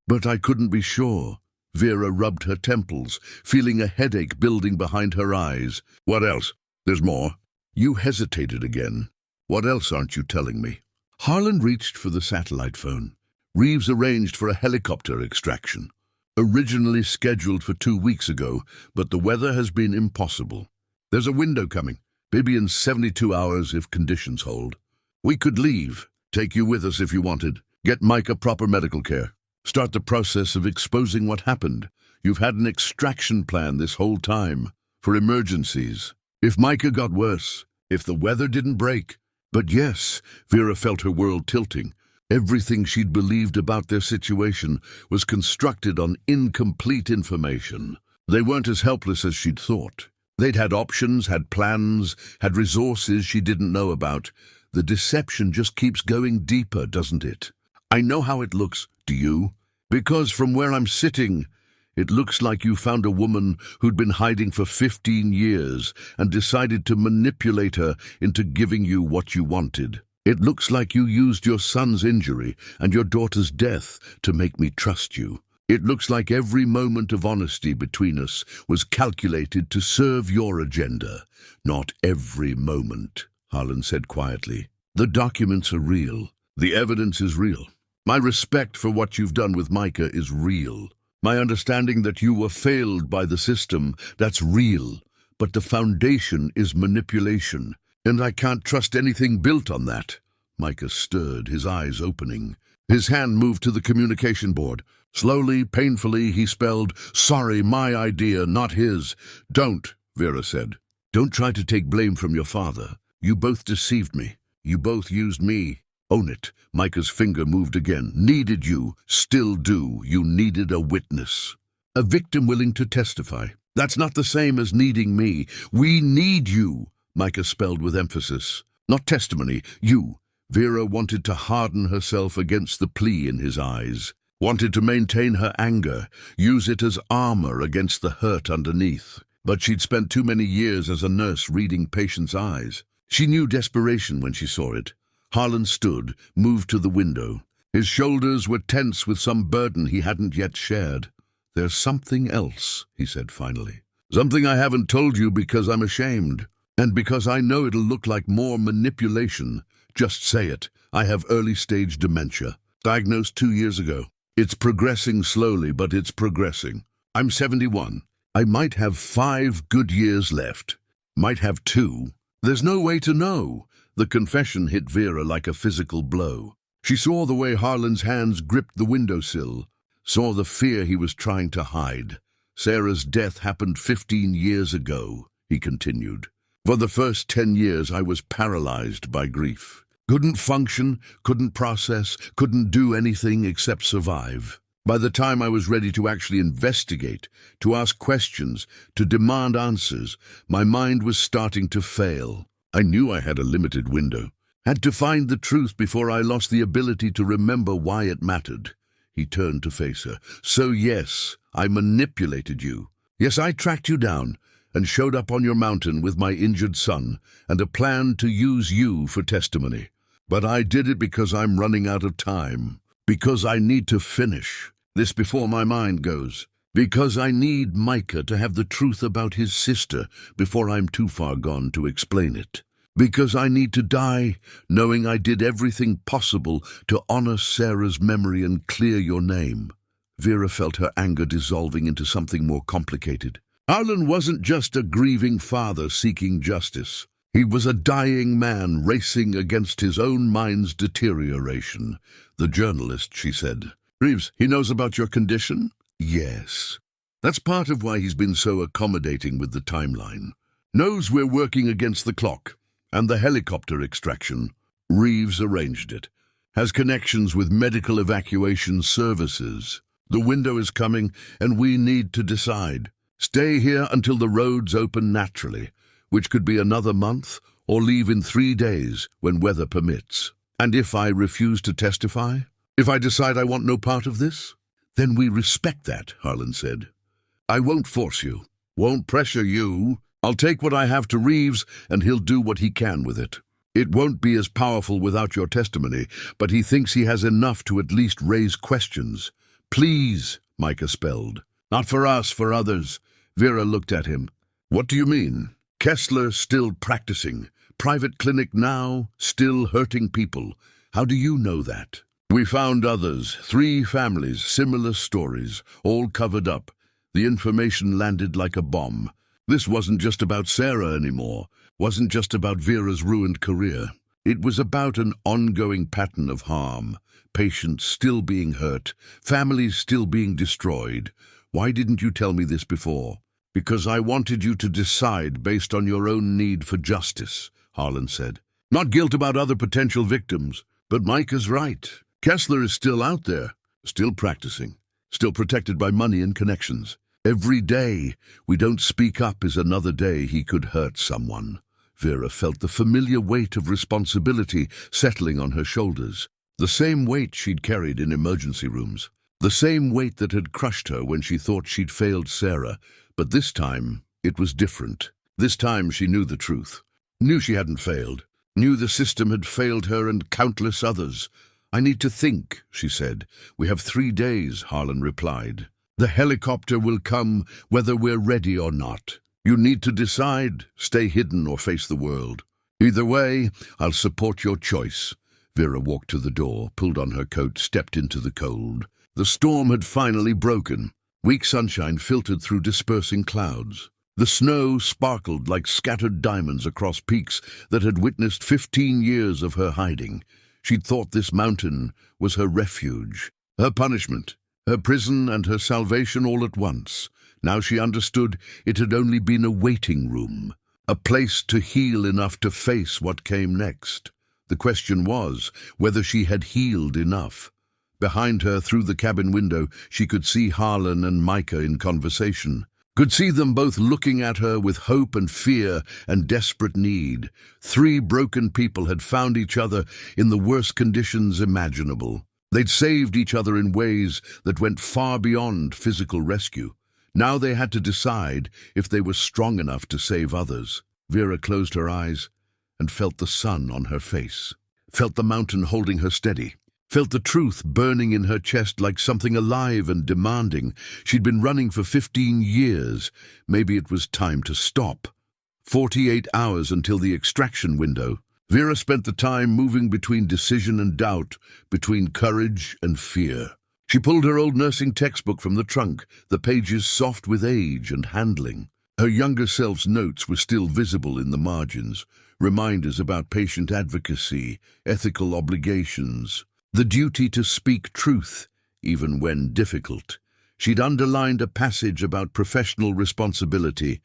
But I couldn't be sure. Vera rubbed her temples, feeling a headache building behind her eyes. What else? There's more. You hesitated again. What else aren't you telling me? Harlan reached for the satellite phone. Reeves arranged for a helicopter extraction. Originally scheduled for 2 weeks ago, but the weather has been impossible. There's a window coming, maybe in 72 hours if conditions hold. We could leave, take you with us if you wanted, get Micah proper medical care, start the process of exposing what happened. You've had an extraction plan this whole time, for emergencies. If Micah got worse, if the weather didn't break. But yes, Vera felt her world tilting. Everything she'd believed about their situation was constructed on incomplete information. They weren't as helpless as she'd thought. They'd had options, had plans, had resources she didn't know about. The deception just keeps going deeper, doesn't it? I know how it looks, do you? Because from where I'm sitting, it looks like you found a woman who'd been hiding for 15 years and decided to manipulate her into giving you what you wanted. It looks like you used your son's injury and your daughter's death to make me trust you. It looks like every moment of honesty between us was calculated to serve your agenda. Not every moment, Harlan said quietly. The documents are real. The evidence is real. My respect for what you've done with Micah is real. My understanding that you were failed by the system, that's real. But the foundation is manipulation. And I can't trust anything built on that. Micah stirred, his eyes opening. His hand moved to the communication board. Slowly, painfully, he spelled, "Sorry, my idea, not his." "Don't," Vera said. "Don't try to take blame from your father. You both deceived me. You both used me. Own it." Micah's finger moved again. "Needed you. Still do. You needed a witness. A victim willing to testify. That's not the same as needing me. We need you." Micah spelled with emphasis. "Not testimony, you." Vera wanted to harden herself against the plea in his eyes, wanted to maintain her anger, use it as armor against the hurt underneath. But she'd spent too many years as a nurse reading patients' eyes. She knew desperation when she saw it. Harlan stood, moved to the window. His shoulders were tense with some burden he hadn't yet shared. "There's something else," he said finally. "Something I haven't told you because I'm ashamed. And because I know it'll look like more manipulation. Just say it. I have early-stage dementia. Diagnosed 2 years ago. It's progressing slowly, but it's progressing. I'm 71. I might have 5 good years left. Might have 2. There's no way to know." The confession hit Vera like a physical blow. She saw the way Harlan's hands gripped the windowsill, saw the fear he was trying to hide. "Sarah's death happened 15 years ago," he continued. "For the first 10 years, I was paralyzed by grief. Couldn't function, couldn't process, couldn't do anything except survive. By the time I was ready to actually investigate, to ask questions, to demand answers, my mind was starting to fail. I knew I had a limited window. Had to find the truth before I lost the ability to remember why it mattered." He turned to face her. "So yes, I manipulated you. Yes, I tracked you down and showed up on your mountain with my injured son and a plan to use you for testimony. But I did it because I'm running out of time. Because I need to finish this before my mind goes. Because I need Micah to have the truth about his sister before I'm too far gone to explain it. Because I need to die knowing I did everything possible to honor Sarah's memory and clear your name." Vera felt her anger dissolving into something more complicated. Harlan wasn't just a grieving father seeking justice. He was a dying man racing against his own mind's deterioration. "The journalist," she said. "Reeves, he knows about your condition?" "Yes. That's part of why he's been so accommodating with the timeline. Knows we're working against the clock. And the helicopter extraction. Reeves arranged it. Has connections with medical evacuation services. The window is coming, and we need to decide. Stay here until the roads open naturally, which could be another month, or leave in 3 days when weather permits." And if I refuse to testify? If I decide I want no part of this? Then we respect that, Harlan said. I won't force you. Won't pressure you. I'll take what I have to Reeves, and he'll do what he can with it. It won't be as powerful without your testimony, but he thinks he has enough to at least raise questions. Please, Micah spelled. Not for us, for others. Vera looked at him. What do you mean? Kessler still practicing. Private clinic now, still hurting people. How do you know that? We found others, 3 families, similar stories, all covered up. The information landed like a bomb. This wasn't just about Sarah anymore, wasn't just about Vera's ruined career. It was about an ongoing pattern of harm, patients still being hurt, families still being destroyed. Why didn't you tell me this before? Because I wanted you to decide based on your own need for justice, Harlan said. Not guilt about other potential victims. But Micah's right. Kessler is still out there, still practicing, still protected by money and connections. Every day we don't speak up is another day he could hurt someone. Vera felt the familiar weight of responsibility settling on her shoulders, the same weight she'd carried in emergency rooms, the same weight that had crushed her when she thought she'd failed Sarah. But this time it was different. This time she knew the truth, knew she hadn't failed, knew the system had failed her and countless others. I need to think, she said. We have 3 days, Harlan replied. The helicopter will come whether we're ready or not. You need to decide, stay hidden or face the world. Either way, I'll support your choice. Vera walked to the door, pulled on her coat, stepped into the cold. The storm had finally broken. Weak sunshine filtered through dispersing clouds. The snow sparkled like scattered diamonds across peaks that had witnessed 15 years of her hiding. She'd thought this mountain was her refuge, her punishment, her prison and her salvation all at once. Now she understood it had only been a waiting room, a place to heal enough to face what came next. The question was whether she had healed enough. Behind her, through the cabin window, she could see Harlan and Micah in conversation. Could see them both looking at her with hope and fear and desperate need. 3 broken people had found each other in the worst conditions imaginable. They'd saved each other in ways that went far beyond physical rescue. Now they had to decide if they were strong enough to save others. Vera closed her eyes and felt the sun on her face, felt the mountain holding her steady, felt the truth burning in her chest like something alive and demanding. She'd been running for 15 years. Maybe it was time to stop. 48 hours until the extraction window. Vera spent the time moving between decision and doubt, between courage and fear. She pulled her old nursing textbook from the trunk, the pages soft with age and handling. Her younger self's notes were still visible in the margins, reminders about patient advocacy, ethical obligations, the duty to speak truth, even when difficult. She'd underlined a passage about professional responsibility.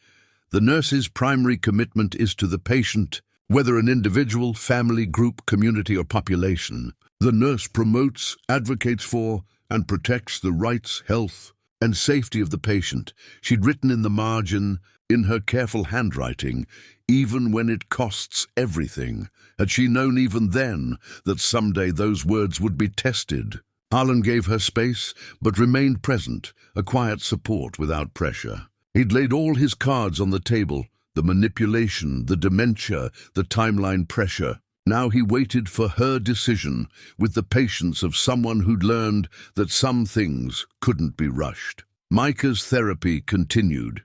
The nurse's primary commitment is to the patient, whether an individual, family, group, community, or population. The nurse promotes, advocates for, and protects the rights, health, and safety of the patient. She'd written in the margin, in her careful handwriting, even when it costs everything. Had she known even then that someday those words would be tested? Harlan gave her space, but remained present, a quiet support without pressure. He'd laid all his cards on the table, the manipulation, the dementia, the timeline pressure. Now he waited for her decision, with the patience of someone who'd learned that some things couldn't be rushed. Micah's therapy continued,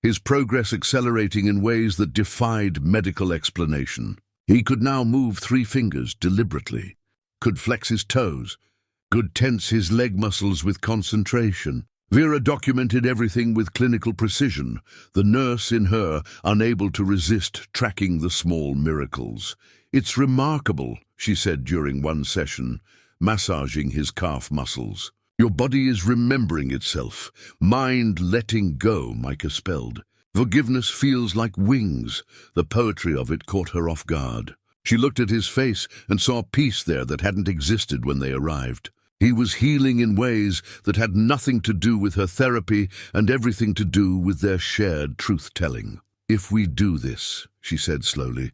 his progress accelerating in ways that defied medical explanation. He could now move 3 fingers deliberately, could flex his toes, could tense his leg muscles with concentration. Vera documented everything with clinical precision, the nurse in her unable to resist tracking the small miracles. It's remarkable, she said during one session, massaging his calf muscles. Your body is remembering itself, mind letting go, Micah spelled. Forgiveness feels like wings. The poetry of it caught her off guard. She looked at his face and saw peace there that hadn't existed when they arrived. He was healing in ways that had nothing to do with her therapy and everything to do with their shared truth-telling. If we do this, she said slowly,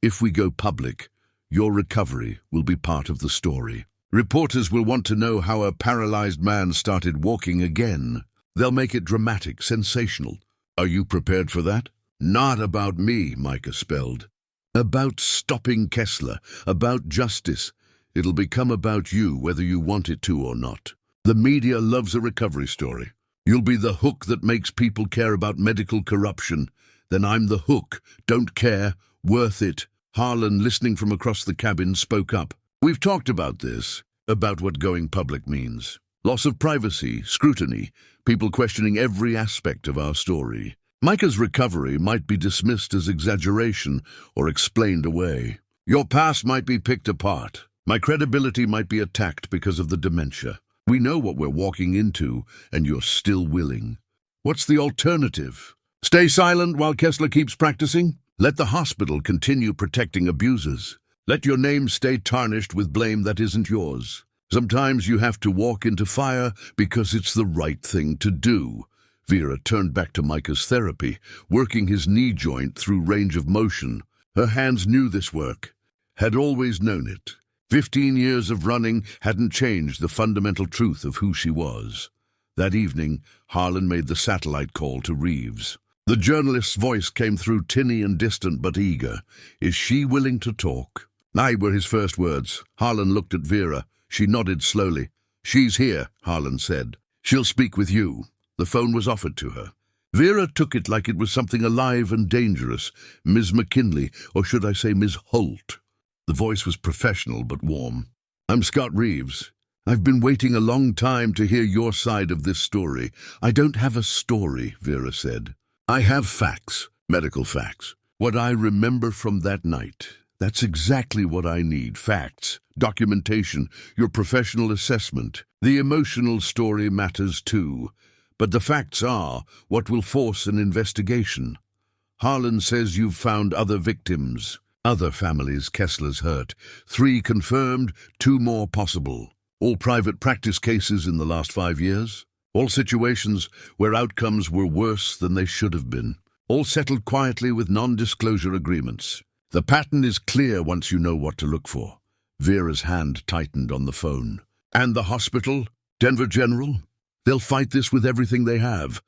if we go public, Your recovery will be part of the story. Reporters will want to know how a paralyzed man started walking again. They'll make it dramatic, sensational. Are you prepared for that? Not about me, Micah spelled. About stopping Kessler, about justice. It'll become about you, whether you want it to or not. The media loves a recovery story. You'll be the hook that makes people care about medical corruption. Then I'm the hook. Don't care. Worth it. Harlan, listening from across the cabin, spoke up. We've talked about this, about what going public means. Loss of privacy, scrutiny, people questioning every aspect of our story. Micah's recovery might be dismissed as exaggeration or explained away. Your past might be picked apart. My credibility might be attacked because of the dementia. We know what we're walking into, and you're still willing. What's the alternative? Stay silent while Kessler keeps practicing? Let the hospital continue protecting abusers. Let your name stay tarnished with blame that isn't yours. Sometimes you have to walk into fire because it's the right thing to do. Vera turned back to Micah's therapy, working his knee joint through range of motion. Her hands knew this work, had always known it. 15 years of running hadn't changed the fundamental truth of who she was. That evening, Harlan made the satellite call to Reeves. The journalist's voice came through tinny and distant but eager. Is she willing to talk? Aye, were his first words. Harlan looked at Vera. She nodded slowly. She's here, Harlan said. She'll speak with you. The phone was offered to her. Vera took it like it was something alive and dangerous. Ms. McKinley, or should I say Ms. Holt. The voice was professional but warm. I'm Scott Reeves. I've been waiting a long time to hear your side of this story. I don't have a story, Vera said. I have facts, medical facts. What I remember from that night. That's exactly what I need. Facts, documentation, your professional assessment. The emotional story matters too. But the facts are what will force an investigation. Harlan says you've found other victims, other families Kessler's hurt. 3 confirmed, 2 more possible. All private practice cases in the last 5 years. All situations where outcomes were worse than they should have been. All settled quietly with non-disclosure agreements. The pattern is clear once you know what to look for. Vera's hand tightened on the phone. And the hospital? Denver General? They'll fight this with everything they have.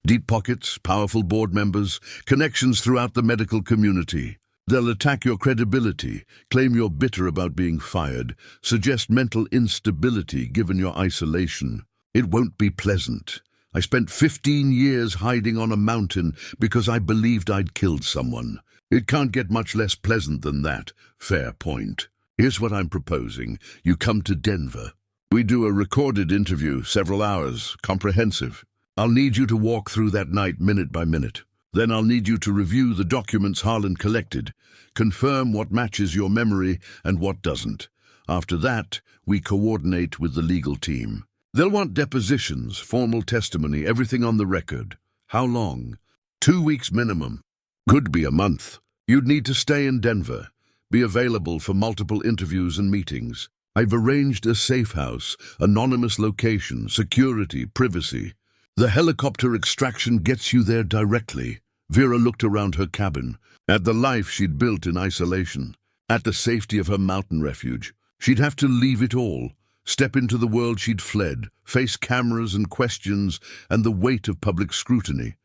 Deep pockets, powerful board members, connections throughout the medical community. They'll attack your credibility, claim you're bitter about being fired, suggest mental instability given your isolation. It won't be pleasant. I spent 15 years hiding on a mountain because I believed I'd killed someone. It can't get much less pleasant than that. Fair point. Here's what I'm proposing. You come to Denver. We do a recorded interview, several hours, comprehensive. I'll need you to walk through that night minute by minute. Then I'll need you to review the documents Harlan collected, confirm what matches your memory and what doesn't. After that, we coordinate with the legal team. They'll want depositions, formal testimony, everything on the record. How long? 2 weeks minimum. Could be a month. You'd need to stay in Denver, be available for multiple interviews and meetings. I've arranged a safe house, anonymous location, security, privacy. The helicopter extraction gets you there directly. Vera looked around her cabin, at the life she'd built in isolation, at the safety of her mountain refuge. She'd have to leave it all, step into the world she'd fled, face cameras and questions and the weight of public scrutiny.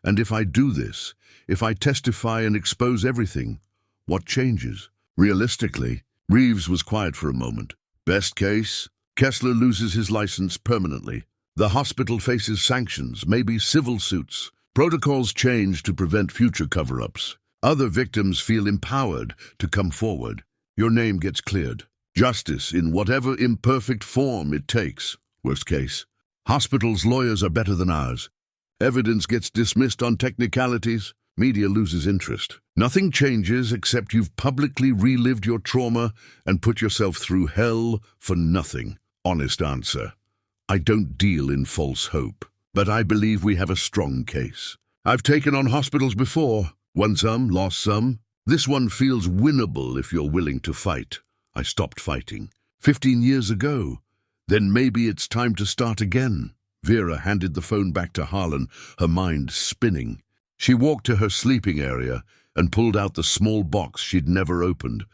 And if I do this, if I testify and expose everything, what changes? Realistically, Reeves was quiet for a moment. Best case, Kessler loses his license permanently. The hospital faces sanctions, maybe civil suits. Protocols change to prevent future cover-ups. Other victims feel empowered to come forward. Your name gets cleared. Justice in whatever imperfect form it takes. Worst case, hospitals' lawyers are better than ours. Evidence gets dismissed on technicalities. Media loses interest. Nothing changes except you've publicly relived your trauma and put yourself through hell for nothing. Honest answer. I don't deal in false hope, but I believe we have a strong case. I've taken on hospitals before. Won some, lost some. This one feels winnable if you're willing to fight. I stopped fighting 15 years ago. Then maybe it's time to start again. Vera handed the phone back to Harlan, her mind spinning. She walked to her sleeping area and pulled out the small box she'd never opened.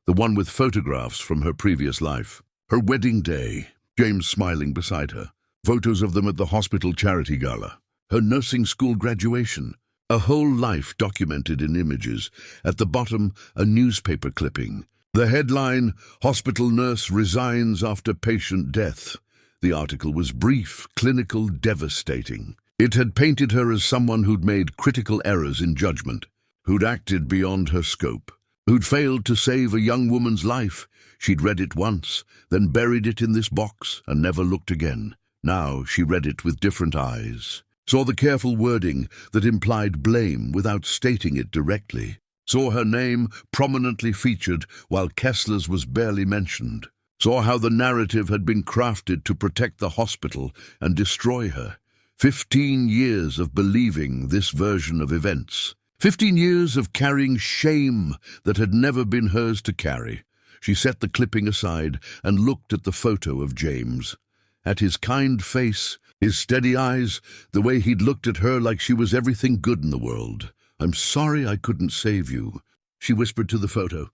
the one with photographs from her previous life. Her wedding day, James smiling beside her, photos of them at the hospital charity gala, her nursing school graduation, a whole life documented in images. At the bottom, a newspaper clipping. The headline, "Hospital Nurse Resigns After Patient Death." The article was brief, clinical, devastating. It had painted her as someone who'd made critical errors in judgment, who'd acted beyond her scope, who'd failed to save a young woman's life. She'd read it once, then buried it in this box and never looked again. Now she read it with different eyes, saw the careful wording that implied blame without stating it directly, saw her name prominently featured while Kessler's was barely mentioned, saw how the narrative had been crafted to protect the hospital and destroy her. 15 years of believing this version of events. 15 years of carrying shame that had never been hers to carry. She set the clipping aside and looked at the photo of James. At his kind face, his steady eyes, the way he'd looked at her like she was everything good in the world. "I'm sorry I couldn't save you," she whispered to the photo.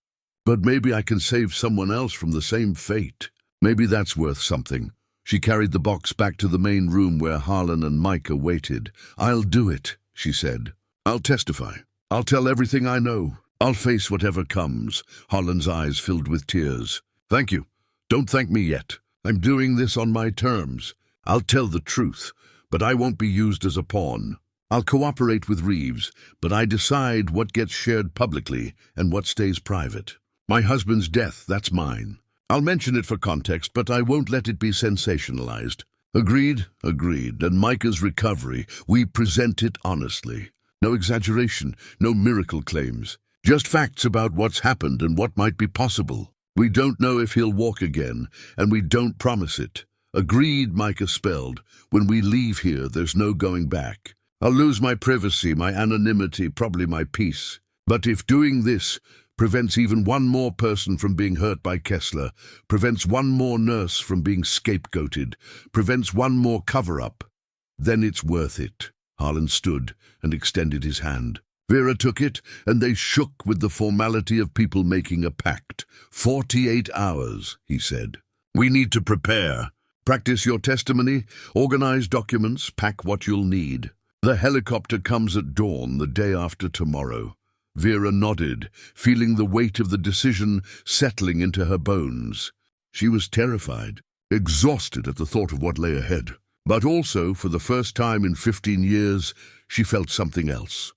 "But maybe I can save someone else from the same fate. Maybe that's worth something." She carried the box back to the main room where Harlan and Micah waited. "I'll do it," she said. "I'll testify. I'll tell everything I know. I'll face whatever comes." Harlan's eyes filled with tears. "Thank you. Don't thank me yet. I'm doing this on my terms. I'll tell the truth, but I won't be used as a pawn. I'll cooperate with Reeves, but I decide what gets shared publicly and what stays private. My husband's death, that's mine. I'll mention it for context, but I won't let it be sensationalized." "Agreed, agreed. And Micah's recovery, we present it honestly. No exaggeration, no miracle claims. Just facts about what's happened and what might be possible. We don't know if he'll walk again, and we don't promise it." "Agreed," Micah spelled. "When we leave here, there's no going back. I'll lose my privacy, my anonymity, probably my peace. But if doing this prevents even one more person from being hurt by Kessler, prevents one more nurse from being scapegoated, prevents one more cover-up, then it's worth it." Harlan stood and extended his hand. Vera took it, and they shook with the formality of people making a pact. 48 hours, he said. "We need to prepare. Practice your testimony, organize documents, pack what you'll need. The helicopter comes at dawn the day after tomorrow." Vera nodded, feeling the weight of the decision settling into her bones. She was terrified, exhausted at the thought of what lay ahead. But also, for the first time in 15 years, she felt something else.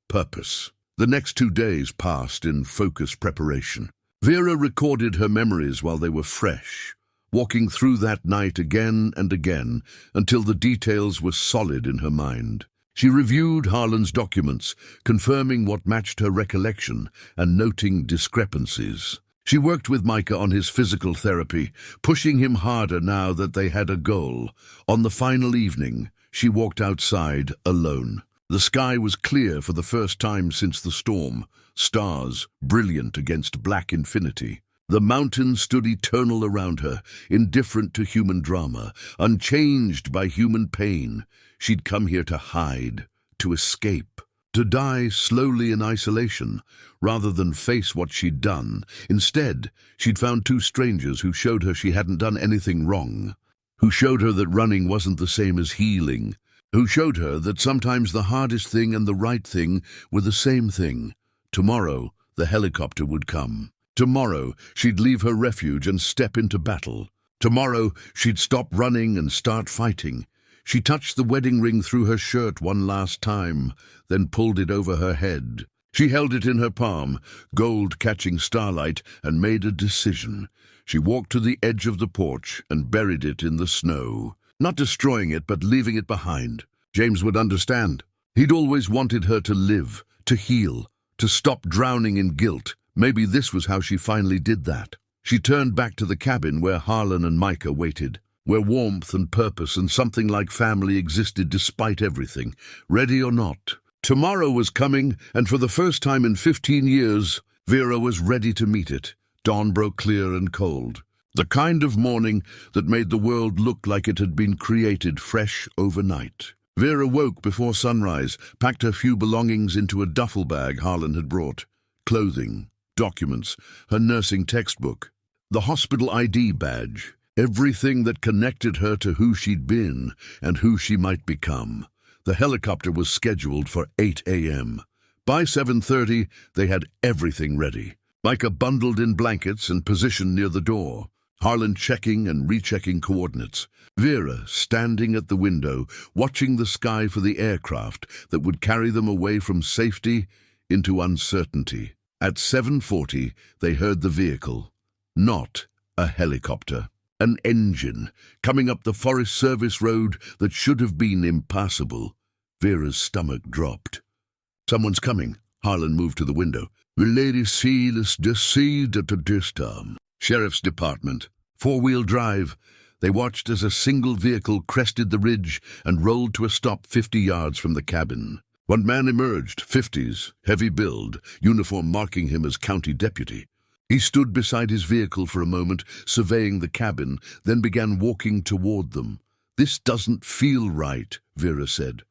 Purpose. The next 2 days passed in focused preparation. Vera recorded her memories while they were fresh, walking through that night again and again until the details were solid in her mind. She reviewed Harlan's documents, confirming what matched her recollection and noting discrepancies. She worked with Micah on his physical therapy, pushing him harder now that they had a goal. On the final evening, she walked outside alone. The sky was clear for the first time since the storm, stars brilliant against black infinity. The mountains stood eternal around her, indifferent to human drama, unchanged by human pain. She'd come here to hide, to escape, to die slowly in isolation, rather than face what she'd done. Instead, she'd found 2 strangers who showed her she hadn't done anything wrong, who showed her that running wasn't the same as healing, who showed her that sometimes the hardest thing and the right thing were the same thing. Tomorrow, the helicopter would come. Tomorrow, she'd leave her refuge and step into battle. Tomorrow, she'd stop running and start fighting. She touched the wedding ring through her shirt one last time, then pulled it over her head. She held it in her palm, gold catching starlight, and made a decision. She walked to the edge of the porch and buried it in the snow. Not destroying it, but leaving it behind. James would understand. He'd always wanted her to live, to heal, to stop drowning in guilt. Maybe this was how she finally did that. She turned back to the cabin where Harlan and Micah waited, where warmth and purpose and something like family existed despite everything, ready or not. Tomorrow was coming, and for the first time in 15 years, Vera was ready to meet it. Dawn broke clear and cold. The kind of morning that made the world look like it had been created fresh overnight. Vera woke before sunrise, packed her few belongings into a duffel bag Harlan had brought. Clothing, documents, her nursing textbook, the hospital ID badge, everything that connected her to who she'd been and who she might become. The helicopter was scheduled for 8 a.m. By 7:30, they had everything ready. Micah bundled in blankets and positioned near the door. Harlan checking and rechecking coordinates. Vera standing at the window, watching the sky for the aircraft that would carry them away from safety into uncertainty. At 7:40, they heard the vehicle. Not a helicopter. An engine coming up the Forest Service road that should have been impassable. Vera's stomach dropped. Someone's coming. Harlan moved to the window. The lady sees deceived at the distam. Sheriff's Department. Four-wheel drive. They watched as a single vehicle crested the ridge and rolled to a stop 50 yards from the cabin. One man emerged, 50s, heavy build, uniform marking him as county deputy. He stood beside his vehicle for a moment, surveying the cabin, then began walking toward them. "This doesn't feel right," Vera said.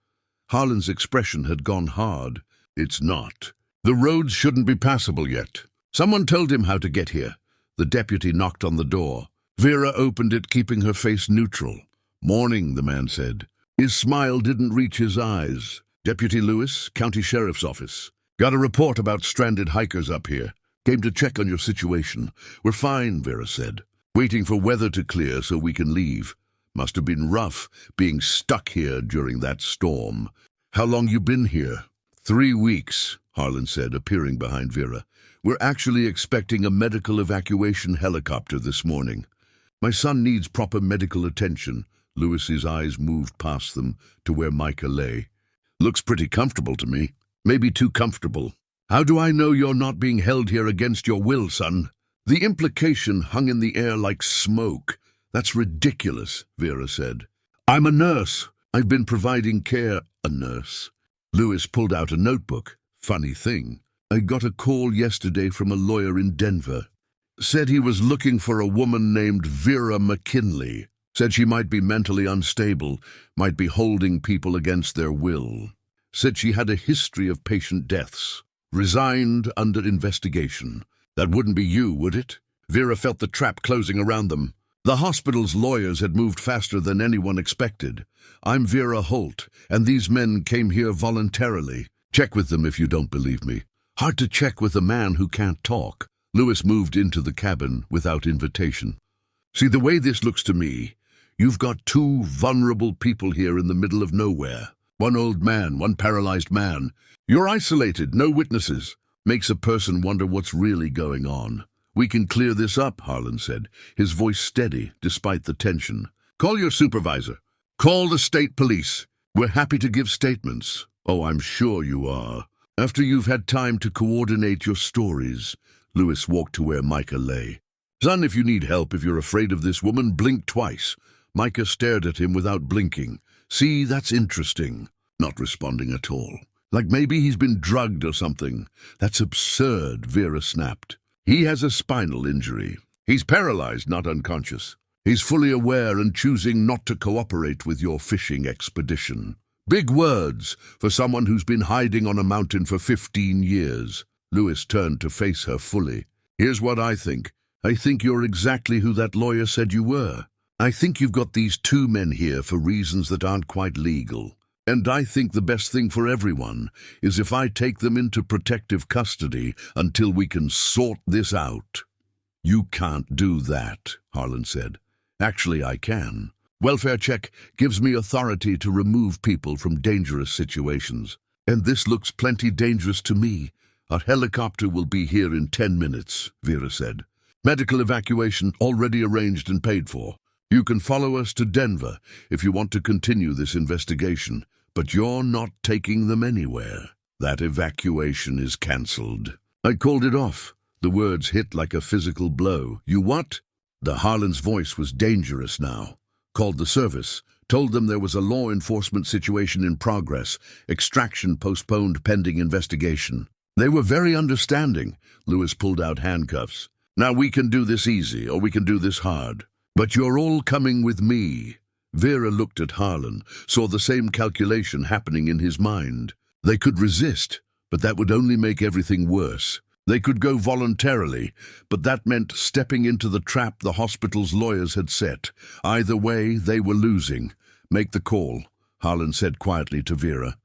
Harlan's expression had gone hard. "It's not. The roads shouldn't be passable yet. Someone told him how to get here." The deputy knocked on the door. Vera opened it, keeping her face neutral. "Morning," the man said. His smile didn't reach his eyes. "Deputy Lewis, County Sheriff's Office. Got a report about stranded hikers up here. Came to check on your situation." "We're fine," Vera said. "Waiting for weather to clear so we can leave. Must have been rough, being stuck here during that storm." "How long you been here?" 3 weeks, Harlan said, appearing behind Vera. "We're actually expecting a medical evacuation helicopter this morning. My son needs proper medical attention." Lewis's eyes moved past them to where Micah lay. "Looks pretty comfortable to me. Maybe too comfortable. How do I know you're not being held here against your will, son?" The implication hung in the air like smoke. "That's ridiculous," Vera said. "I'm a nurse. I've been providing care." "A nurse?" Lewis pulled out a notebook. "Funny thing. I got a call yesterday from a lawyer in Denver. Said he was looking for a woman named Vera McKinley. Said she might be mentally unstable, might be holding people against their will. Said she had a history of patient deaths. Resigned under investigation." "That wouldn't be you, would it?" Vera felt the trap closing around them. The hospital's lawyers had moved faster than anyone expected. "I'm Vera Holt, and these men came here voluntarily. Check with them if you don't believe me." "Hard to check with a man who can't talk." Lewis moved into the cabin without invitation. "See, the way this looks to me, you've got 2 vulnerable people here in the middle of nowhere. One old man, one paralyzed man. You're isolated, no witnesses. Makes a person wonder what's really going on." "We can clear this up," Harlan said, his voice steady despite the tension. "Call your supervisor. Call the state police. We're happy to give statements." "Oh, I'm sure you are. After you've had time to coordinate your stories." Lewis walked to where Micah lay. "Son, if you need help, if you're afraid of this woman, blink twice." Micah stared at him without blinking. "See, that's interesting." Not responding at all. "Like maybe he's been drugged or something." "That's absurd," Vera snapped. "He has a spinal injury. He's paralyzed, not unconscious. He's fully aware and choosing not to cooperate with your fishing expedition." Big words for someone who's been hiding on a mountain for 15 years. Lewis turned to face her fully. "Here's what I think. I think you're exactly who that lawyer said you were. I think you've got these 2 men here for reasons that aren't quite legal. And I think the best thing for everyone is if I take them into protective custody until we can sort this out." "You can't do that," Harlan said. "Actually, I can. Welfare check gives me authority to remove people from dangerous situations. And this looks plenty dangerous to me. Our helicopter will be here in 10 minutes, Vera said. Medical evacuation already arranged and paid for. You can follow us to Denver if you want to continue this investigation. But you're not taking them anywhere. That evacuation is cancelled." "I called it off." The words hit like a physical blow. "You what?" The Harlan's voice was dangerous now. "Called the service. Told them there was a law enforcement situation in progress. Extraction postponed pending investigation. They were very understanding." Lewis pulled out handcuffs. "Now we can do this easy, or we can do this hard. But you're all coming with me." Vera looked at Harlan, saw the same calculation happening in his mind. They could resist, but that would only make everything worse. They could go voluntarily, but that meant stepping into the trap the hospital's lawyers had set. Either way, they were losing. Make the call, Harlan said quietly to Vera.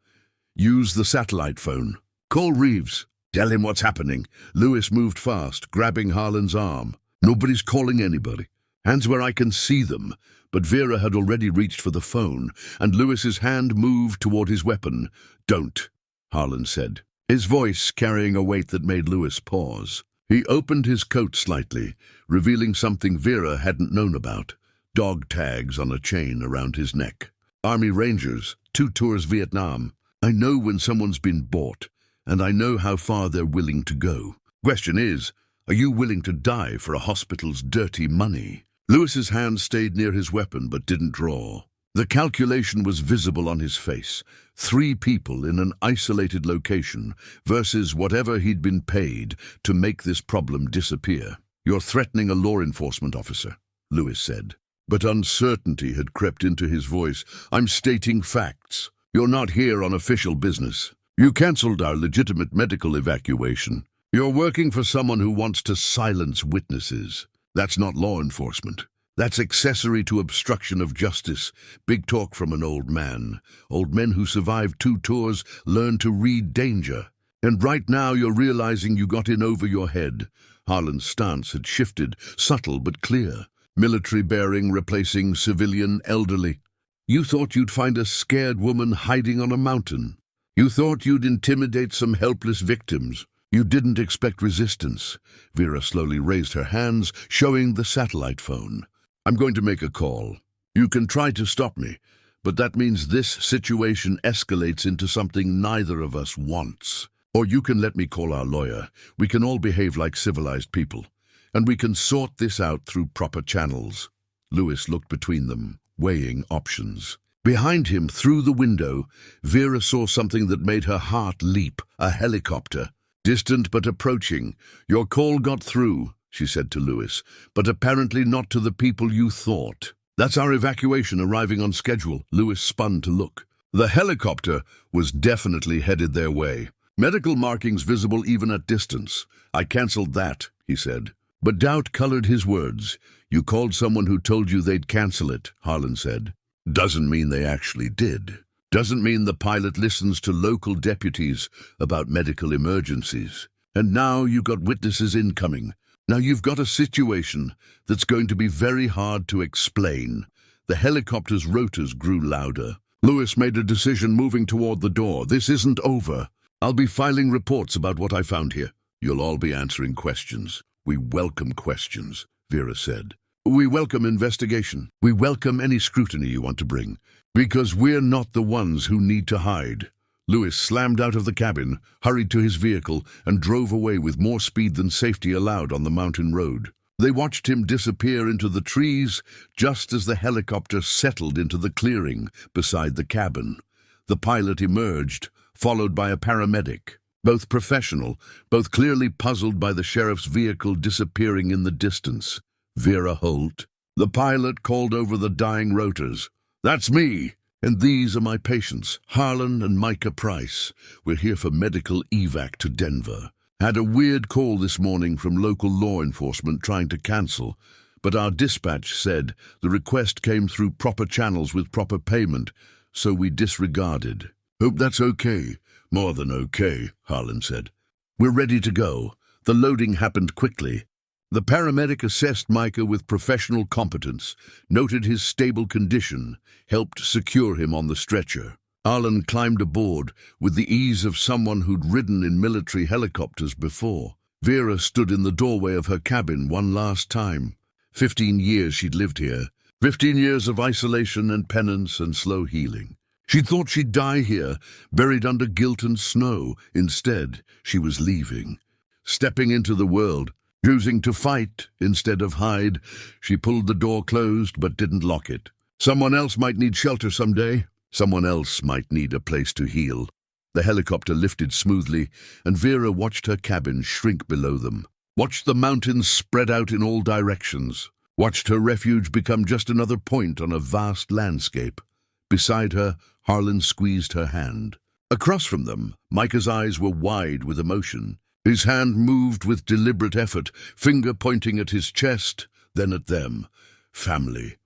Use the satellite phone. Call Reeves. Tell him what's happening. Lewis moved fast, grabbing Harlan's arm. Nobody's calling anybody. Hands where I can see them. But Vera had already reached for the phone, and Lewis's hand moved toward his weapon. Don't, Harlan said, his voice carrying a weight that made Lewis pause. He opened his coat slightly, revealing something Vera hadn't known about. Dog tags on a chain around his neck. Army Rangers, 2 tours Vietnam. I know when someone's been bought, and I know how far they're willing to go. Question is, are you willing to die for a hospital's dirty money? Lewis's hand stayed near his weapon but didn't draw. The calculation was visible on his face. 3 people in an isolated location versus whatever he'd been paid to make this problem disappear. You're threatening a law enforcement officer, Lewis said. But uncertainty had crept into his voice. I'm stating facts. You're not here on official business. You cancelled our legitimate medical evacuation. You're working for someone who wants to silence witnesses. That's not law enforcement. That's accessory to obstruction of justice. Big talk from an old man. Old men who survived 2 tours learn to read danger. And right now you're realizing you got in over your head. Harlan's stance had shifted, subtle but clear. Military bearing replacing civilian elderly. You thought you'd find a scared woman hiding on a mountain. You thought you'd intimidate some helpless victims. You didn't expect resistance. Vera slowly raised her hands, showing the satellite phone. I'm going to make a call. You can try to stop me, but that means this situation escalates into something neither of us wants. Or you can let me call our lawyer. We can all behave like civilized people, and we can sort this out through proper channels. Lewis looked between them, weighing options. Behind him, through the window, Vera saw something that made her heart leap, a helicopter. Distant but approaching. Your call got through, she said to Lewis, but apparently not to the people you thought. That's our evacuation arriving on schedule. Lewis spun to look. The helicopter was definitely headed their way. Medical markings visible even at distance. I cancelled that, he said. But doubt colored his words. You called someone who told you they'd cancel it, Harlan said. Doesn't mean they actually did. Doesn't mean the pilot listens to local deputies about medical emergencies. And now you've got witnesses incoming. Now you've got a situation that's going to be very hard to explain. The helicopter's rotors grew louder. Lewis made a decision, moving toward the door. This isn't over. I'll be filing reports about what I found here. You'll all be answering questions. We welcome questions, Vera said. We welcome investigation. We welcome any scrutiny you want to bring. Because we're not the ones who need to hide. Lewis slammed out of the cabin, hurried to his vehicle, and drove away with more speed than safety allowed on the mountain road. They watched him disappear into the trees just as the helicopter settled into the clearing beside the cabin. The pilot emerged, followed by a paramedic. Both professional, both clearly puzzled by the sheriff's vehicle disappearing in the distance. Vera Holt. The pilot called over the dying rotors. That's me, and these are my patients, Harlan and Micah Price. We're here for medical evac to Denver. Had a weird call this morning from local law enforcement trying to cancel, but our dispatch said the request came through proper channels with proper payment, so we disregarded. Hope that's okay. More than okay, Harlan said. We're ready to go. The loading happened quickly. The paramedic assessed Micah with professional competence, noted his stable condition, helped secure him on the stretcher. Harlan climbed aboard with the ease of someone who'd ridden in military helicopters before. Vera stood in the doorway of her cabin one last time. 15 years she'd lived here. 15 years of isolation and penance and slow healing. She'd thought she'd die here, buried under guilt and snow. Instead, she was leaving, stepping into the world. Choosing to fight instead of hide, she pulled the door closed but didn't lock it. Someone else might need shelter someday. Someone else might need a place to heal. The helicopter lifted smoothly, and Vera watched her cabin shrink below them. Watched the mountains spread out in all directions. Watched her refuge become just another point on a vast landscape. Beside her, Harlan squeezed her hand. Across from them, Micah's eyes were wide with emotion. His hand moved with deliberate effort, finger pointing at his chest, then at them. Family.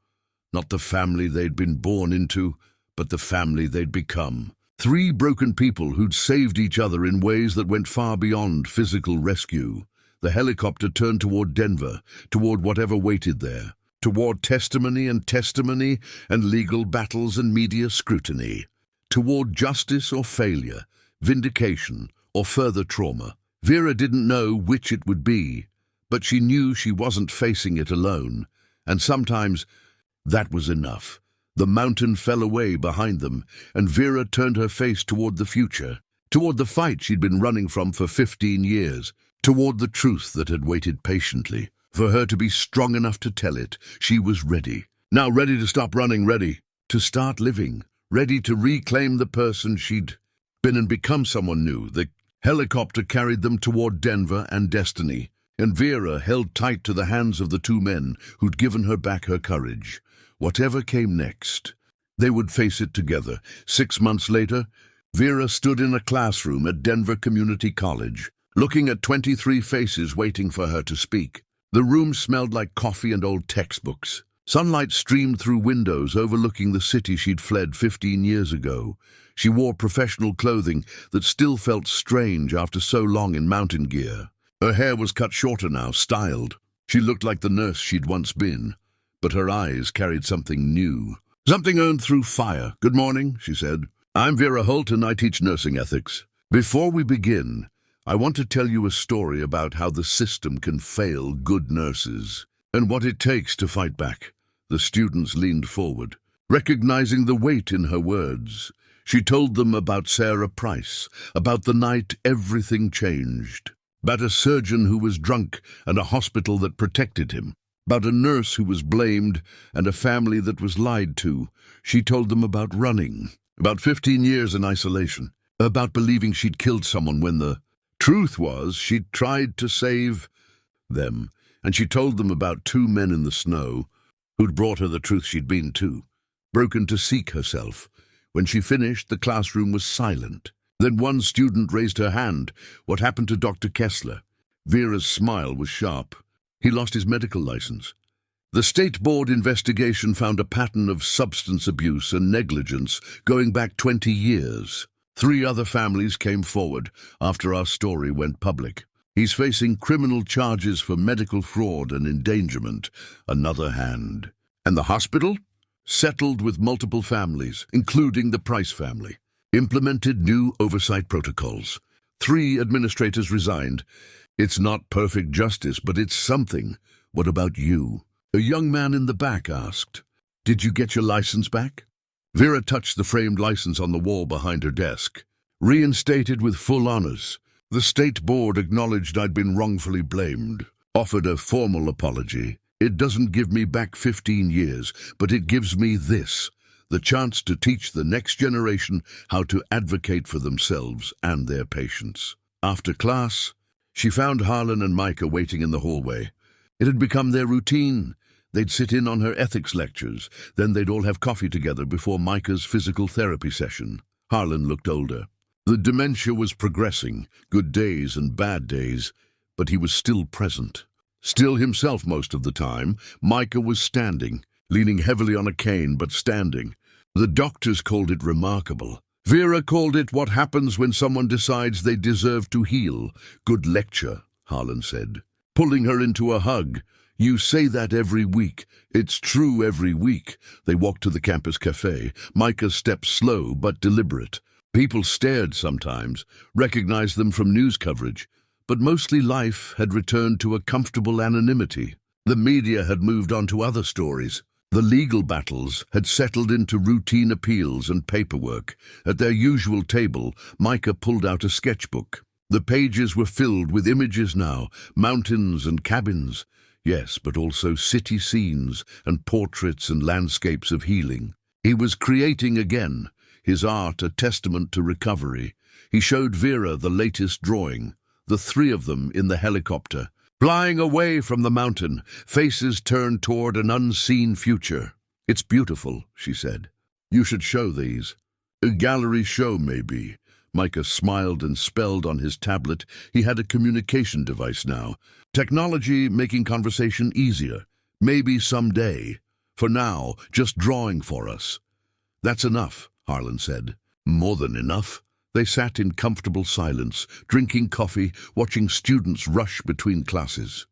Not the family they'd been born into, but the family they'd become. 3 broken people who'd saved each other in ways that went far beyond physical rescue. The helicopter turned toward Denver, toward whatever waited there, toward testimony and legal battles and media scrutiny, toward justice or failure, vindication or further trauma. Vera didn't know which it would be, but she knew she wasn't facing it alone, and sometimes that was enough. The mountain fell away behind them, and Vera turned her face toward the future, toward the fight she'd been running from for 15 years, toward the truth that had waited patiently. For her to be strong enough to tell it, she was ready. Now ready to stop running, ready to start living, ready to reclaim the person she'd been and become someone new. The helicopter carried them toward Denver and destiny, and Vera held tight to the hands of the 2 men who'd given her back her courage. Whatever came next, they would face it together. 6 months later, Vera stood in a classroom at Denver Community College, looking at 23 faces waiting for her to speak. The room smelled like coffee and old textbooks. Sunlight streamed through windows overlooking the city she'd fled 15 years ago. She wore professional clothing that still felt strange after so long in mountain gear. Her hair was cut shorter now, styled. She looked like the nurse she'd once been, but her eyes carried something new. Something earned through fire. "Good morning," she said. "I'm Vera Holt and I teach nursing ethics. Before we begin, I want to tell you a story about how the system can fail good nurses and what it takes to fight back." The students leaned forward, recognizing the weight in her words. She told them about Sarah Price, about the night everything changed, about a surgeon who was drunk and a hospital that protected him, about a nurse who was blamed and a family that was lied to. She told them about running, about 15 years in isolation, about believing she'd killed someone when the truth was she'd tried to save them. And she told them about 2 men in the snow who'd brought her the truth she'd been to, broken to seek herself. When she finished, the classroom was silent. Then one student raised her hand. "What happened to Dr. Kessler?" Vera's smile was sharp. "He lost his medical license. The state board investigation found a pattern of substance abuse and negligence going back 20 years. 3 other families came forward after our story went public. He's facing criminal charges for medical fraud and endangerment." Another hand. "And the hospital?" "Settled with multiple families, including the Price family. Implemented new oversight protocols. 3 administrators resigned. It's not perfect justice, but it's something. What about you?" A young man in the back asked. "Did you get your license back?" Vera touched the framed license on the wall behind her desk. "Reinstated with full honors. The state board acknowledged I'd been wrongfully blamed, offered a formal apology. It doesn't give me back 15 years, but it gives me this, the chance to teach the next generation how to advocate for themselves and their patients." After class, she found Harlan and Micah waiting in the hallway. It had become their routine. They'd sit in on her ethics lectures, then they'd all have coffee together before Micah's physical therapy session. Harlan looked older. The dementia was progressing, good days and bad days, but he was still present. Still himself most of the time. Micah was standing, leaning heavily on a cane, but standing. The doctors called it remarkable. Vera called it what happens when someone decides they deserve to heal. "Good lecture," Harlan said, pulling her into a hug. "You say that every week. It's true every week." They walked to the campus cafe. Micah's steps slow but deliberate. People stared sometimes, recognized them from news coverage, but mostly life had returned to a comfortable anonymity. The media had moved on to other stories. The legal battles had settled into routine appeals and paperwork. At their usual table, Micah pulled out a sketchbook. The pages were filled with images now, mountains and cabins. Yes, but also city scenes and portraits and landscapes of healing. He was creating again, his art a testament to recovery. He showed Vera the latest drawing, the 3 of them in the helicopter, flying away from the mountain, faces turned toward an unseen future. "It's beautiful," she said. "You should show these." "A gallery show, maybe, Micah smiled and spelled on his tablet. He had a communication device now. Technology making conversation easier. Maybe someday. For now, just drawing for us. That's enough, Harlan said. More than enough. They sat in comfortable silence, drinking coffee, watching students rush between classes.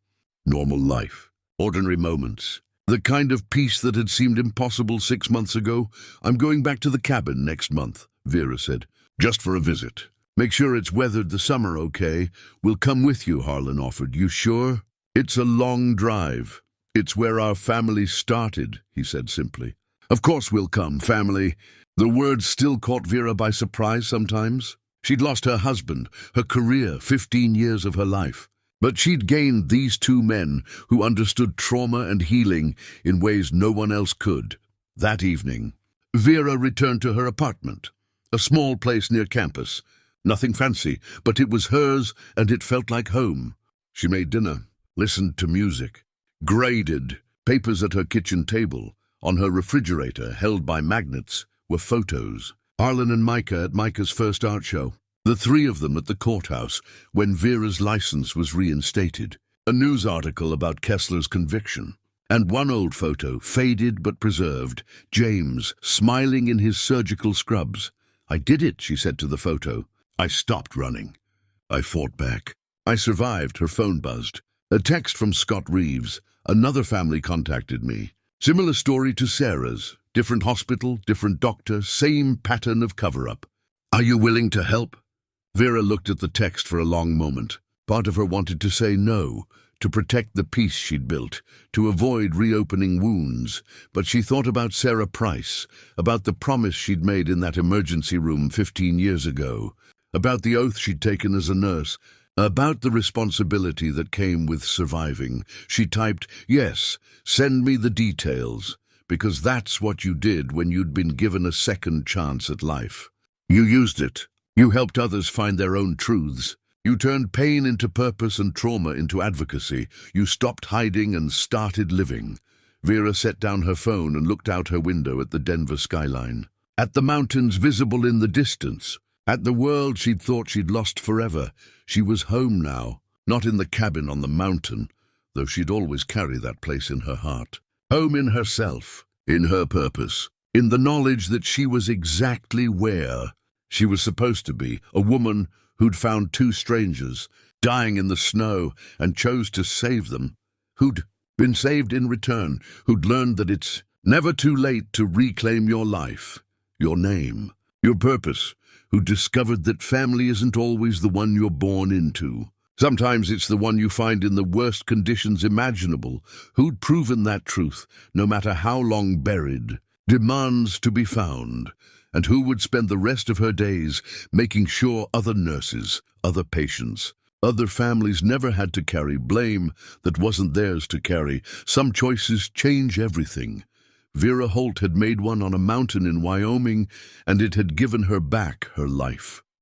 Normal life. Ordinary moments. The kind of peace that had seemed impossible 6 months ago. I'm going back to the cabin next month, Vera said. Just for a visit. Make sure it's weathered the summer okay. We'll come with you, Harlan offered. You sure? It's a long drive. It's where our family started, he said simply. Of course we'll come, family. The word still caught Vera by surprise sometimes. She'd lost her husband, her career, 15 years of her life. But she'd gained these two men who understood trauma and healing in ways no one else could. That evening, Vera returned to her apartment, a small place near campus. Nothing fancy, but it was hers and it felt like home. She made dinner, listened to music, graded papers at her kitchen table. On her refrigerator, held by magnets, were photos. Harlan and Micah at Micah's first art show. The three of them at the courthouse when Vera's license was reinstated. A news article about Kessler's conviction. And one old photo, faded but preserved, James, smiling in his surgical scrubs. I did it, she said to the photo. I stopped running. I fought back. I survived, her phone buzzed. A text from Scott Reeves. Another family contacted me. Similar story to Sarah's. Different hospital, different doctor, same pattern of cover-up. Are you willing to help? Vera looked at the text for a long moment. Part of her wanted to say no, to protect the peace she'd built, to avoid reopening wounds. But she thought about Sarah Price, about the promise she'd made in that emergency room 15 years ago, about the oath she'd taken as a nurse, about the responsibility that came with surviving. She typed, yes, send me the details, because that's what you did when you'd been given a second chance at life. You used it. You helped others find their own truths. You turned pain into purpose and trauma into advocacy. You stopped hiding and started living. Vera set down her phone and looked out her window at the Denver skyline. At the mountains visible in the distance. At the world she'd thought she'd lost forever. She was home now, not in the cabin on the mountain, though she'd always carry that place in her heart. Home in herself, in her purpose, in the knowledge that she was exactly where she was supposed to be, a woman who'd found two strangers, dying in the snow, and chose to save them, who'd been saved in return, who'd learned that it's never too late to reclaim your life, your name, your purpose, who discovered that family isn't always the one you're born into. Sometimes it's the one you find in the worst conditions imaginable. Who'd proven that truth, no matter how long buried, demands to be found, and who would spend the rest of her days making sure other nurses, other patients, other families never had to carry blame that wasn't theirs to carry. Some choices change everything. Vera Holt had made one on a mountain in Wyoming, and it had given her back her life.